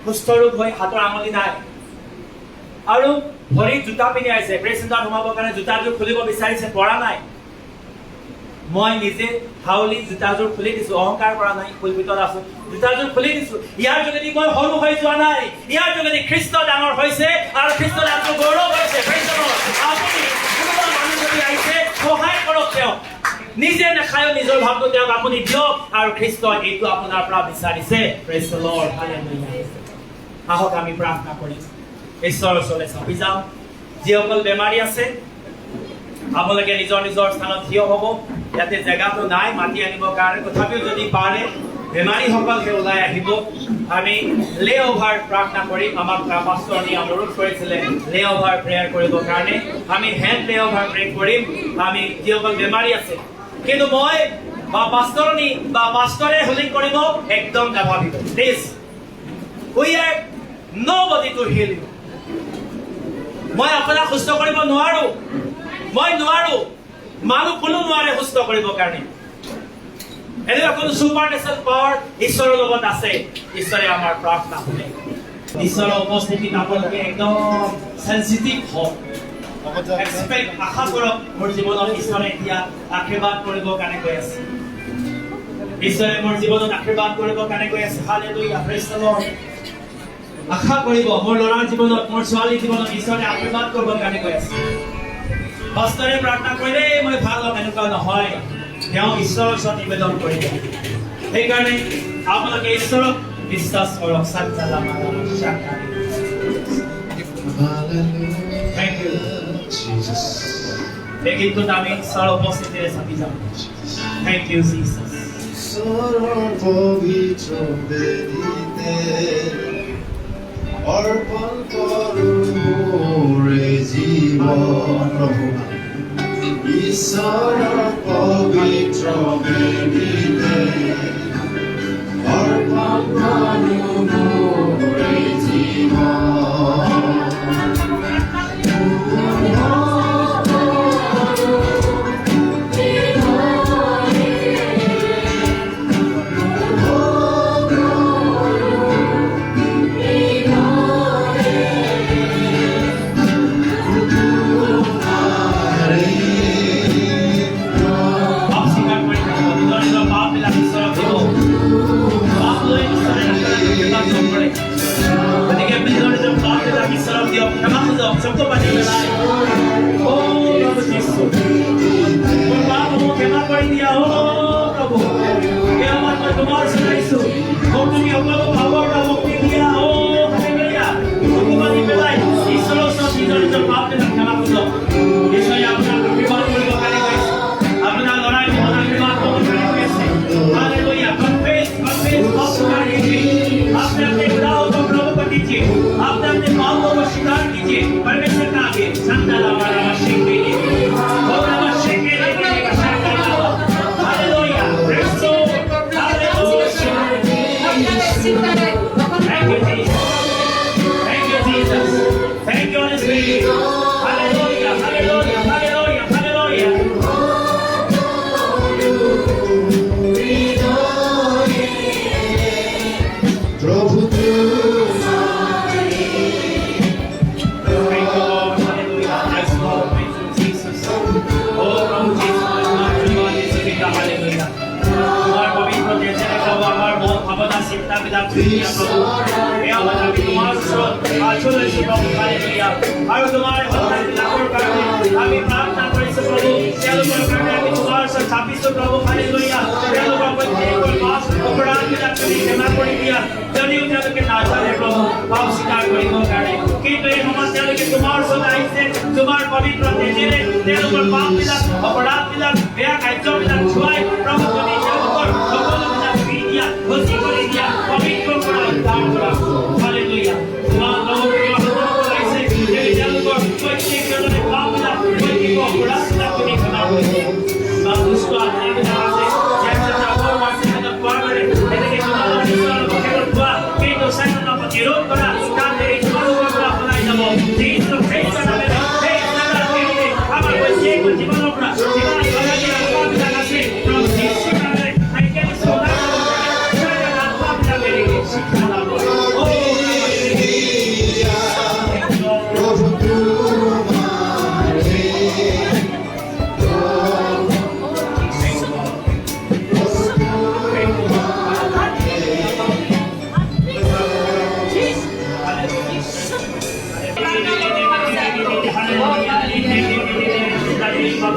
সুস্থ ৰোগ হৈ হাতৰ আঙুলি নাই, আৰু ভৰিত জোতা পিন্ধি আহিছে। প্ৰে চেণ্টাৰত সোমাবৰ কাৰণে জোতাযোৰ খুলিব বিচাৰিছে, পৰা নাই। মই নিজে হাউলি জোতাযোৰ খুলি দিছো, অহংকাৰ কৰা নাই, কুলপিতত আছো, জোতাযোৰ খুলি দিছো। ইয়াৰ যোগেদি মই সৰু হৈ যোৱা নাই, ইয়াৰ যোগেদি খ্ৰীষ্ট ডাঙৰ হৈছে আৰু খ্ৰীষ্ট ডাঙৰ গৌৰৱ হৈছে। আপুনি কোনোবা মানুহ যদি আহিছে, সহায় কৰক তেওঁক, নিজে নাখায়ো নিজৰ ভাৱটো তেওঁক আপুনি দিয়ক, আৰু খ্ৰীষ্টই এইটো আপোনাৰ পৰা বিচাৰিছে। Praise the lord, hallelujah. আহক আমি প্ৰাৰ্থনা কৰিম, ঈশ্বৰৰ ওচৰলৈ চাপি যাওঁ। যিসকল বেমাৰী আছে, আপোনালোকে নিজৰ নিজৰ স্থানত থিয় হ'ব। ইয়াতে জেগাটো নাই মাতি আনিবৰ কাৰণে, তথাপিও যদি পাৰে বেমাৰীসকলকে ওলাই আহিব। আমি লে অভাৰ প্ৰাৰ্থনা কৰিম। আমাক পাষ্টৰনি অনুৰোধ কৰিছিলে লে অভাৰ প্ৰেয়াৰ কৰিবৰ কাৰণে। আমি হেণ্ড লে অভাৰ প্ৰে কৰিম। আমি যিসকল বেমাৰী আছে, কিন্তু মই বা পাষ্টৰনি বা পাষ্টৰে হুলিং কৰিব একদম নাভাবিব। Please, we are nobody to heal you. মই আপোনাক সুস্থ কৰিব নোৱাৰো, মই নোৱাৰো, মানুহ কোনো নোৱাৰে সুস্থ কৰিবৰ কাৰণে। এনেকুৱা কোনো ছুপাৰ নেচাৰেল পাৱাৰ ঈশ্বৰৰ লগত আছে। ঈশ্বৰে আমাৰ প্ৰাৰ্থনা শুনে। ঈশ্বৰৰ উপস্থিতিত আপোনালোকে একদম চেনচিটিভ হওক, এক্সপেক্ট আশা কৰক। মোৰ জীৱনত ঈশ্বৰে এতিয়া আশীৰ্বাদ কৰিবৰ কাৰণে কৈ আছে, ঈশ্বৰে মোৰ জীৱনত আশীৰ্বাদ কৰিবৰ কাৰণে কৈ আছে। Hallelujah, praise the lord. আশা কৰিব মোৰ ল'ৰাৰ জীৱনত, মোৰ ছোৱালীৰ জীৱনত ঈশ্বৰে আশীৰ্বাদ কৰিবৰ কাৰণে কৈ আছে। কষ্টৰে প্ৰাৰ্থনা কৰিলে মই ভাল হ'ম, এনেকুৱা নহয়। তেওঁ ঈশ্বৰৰ ওচৰত নিবেদন কৰিব। সেইকাৰণে আপোনালোকে ঈশ্বৰক বিশ্বাস কৰক। Thank you. এই গীতটোত আমি ঈশ্বৰৰ উপস্থিতিৰে চাপি যাম। Thank you, Jesus. ঈশ্বৰৰ পবিত্ৰ বেদীতে অৰ্পণ কৰোঁ মোৰ জীৱন প্ৰভু। ঈশ্বৰৰ পবিত্ৰ বেদীতে অৰ্পণ কৰোঁ মোৰ জীৱন। কৰি দিয়া অ প্ৰভু এই আমাৰ মই তোমাৰ চলাইছো মোক তুমি সকলো ভাৱৰ পৰা মুক্তি দিয়া অ হালেলুয়া তুমি মানি পেলাই ঈশ্বৰৰ ওচৰত নিজৰ নিজৰ পাপবিলাক ক্ষমা কৰক ঈশ্বৰে আপোনাক আশীৰ্বাদ কৰিব কাৰণে কৈছে আপোনাৰ ল'ৰাই জীৱন আশীৰ্বাদ কৰিব কাৰণে কৈছে हालेलुया कन्फेस ऑफ स्वीकार कीजिए आपने अपने गुनाहों को प्रभु को दीजिए आपने अपने पापों को स्वीकार कीजिए परमेश्वर का आगे संतान हमारा अभिषेक कीजिए और अभिषेक के लिए hallelujah praise hallelujah thank you Jesus thank you holy spirit hallelujah hallelujah hallelujah hallelujah प्रभु আৰু তোমাৰ লাভৰ কাৰণে আমি প্ৰাৰ্থনা কৰিছো প্ৰভু তেওঁলোকৰ কাৰণে আমি তোমাৰ ওচৰত চাপিছো প্ৰভু হালেলুয়া তেওঁলোকৰ প্ৰত্যেকৰ পাপ অপৰাধবিলাক তুমি ক্ষমা কৰি দিয়া যদিও তেওঁলোকে নাজানে প্ৰভু পাপ স্বীকাৰ কৰিবৰ কাৰণে কিন্তু এই সময়ত তেওঁলোকে তোমাৰ ওচৰত আহিছে তোমাৰ পবিত্ৰ তেজেৰে তেওঁলোকৰ পাপবিলাক অপৰাধবিলাক বেয়া কাৰ্যবিলাক ধুৱাই প্ৰভু তুমি তেওঁলোকৰ সকলোবিলাক ধুই দিয়া ভৰ্তি কৰি দিয়া পবিত্ৰ কৰা উদ্ধাৰ কৰা হালেলুয়া তোমাৰ লগত প্রত্যেকজনের পাপবিলাক প্রত্যেক অপরাধবিলাক তুমি ক্ষমা করে দিও বা দুষ্ট আত্মাকে জানাতে যেমন চাপর মার্সিকে পারে এটাকে তোমার ঈশ্বর ভগবান দোয়া এই দোষায়ন প্রতিরোধ করা তাদের এই তোমার উপর আপনাই যাব যিশু খ্রিস্টের নামে এই সারা দিনে আমার প্রত্যেক জীবন উপর জীবন ভগবানের আত্মার কাছে প্রভু যিশু নামে আইকে সোনা সারা আত্মাটা মেরে শিক্ষা দাও ও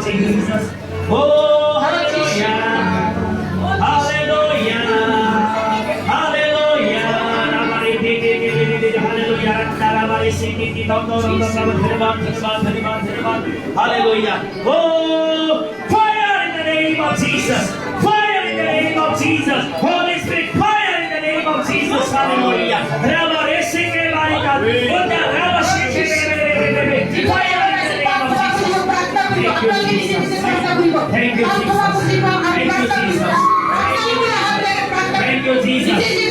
Jesus. Oh, hallelujah. Hallelujah. Hallelujah. Hallelujah. Oh, fire in the name of Jesus. Fire in the name of Jesus. Holy Spirit, fire in the name of Jesus. Hallelujah. Rama Resike Marika. Oda Rama Shike. Fire in the name of Jesus. Thank you, Jesus. Thank you, Jesus. Thank you, Jesus. Thank you, Jesus.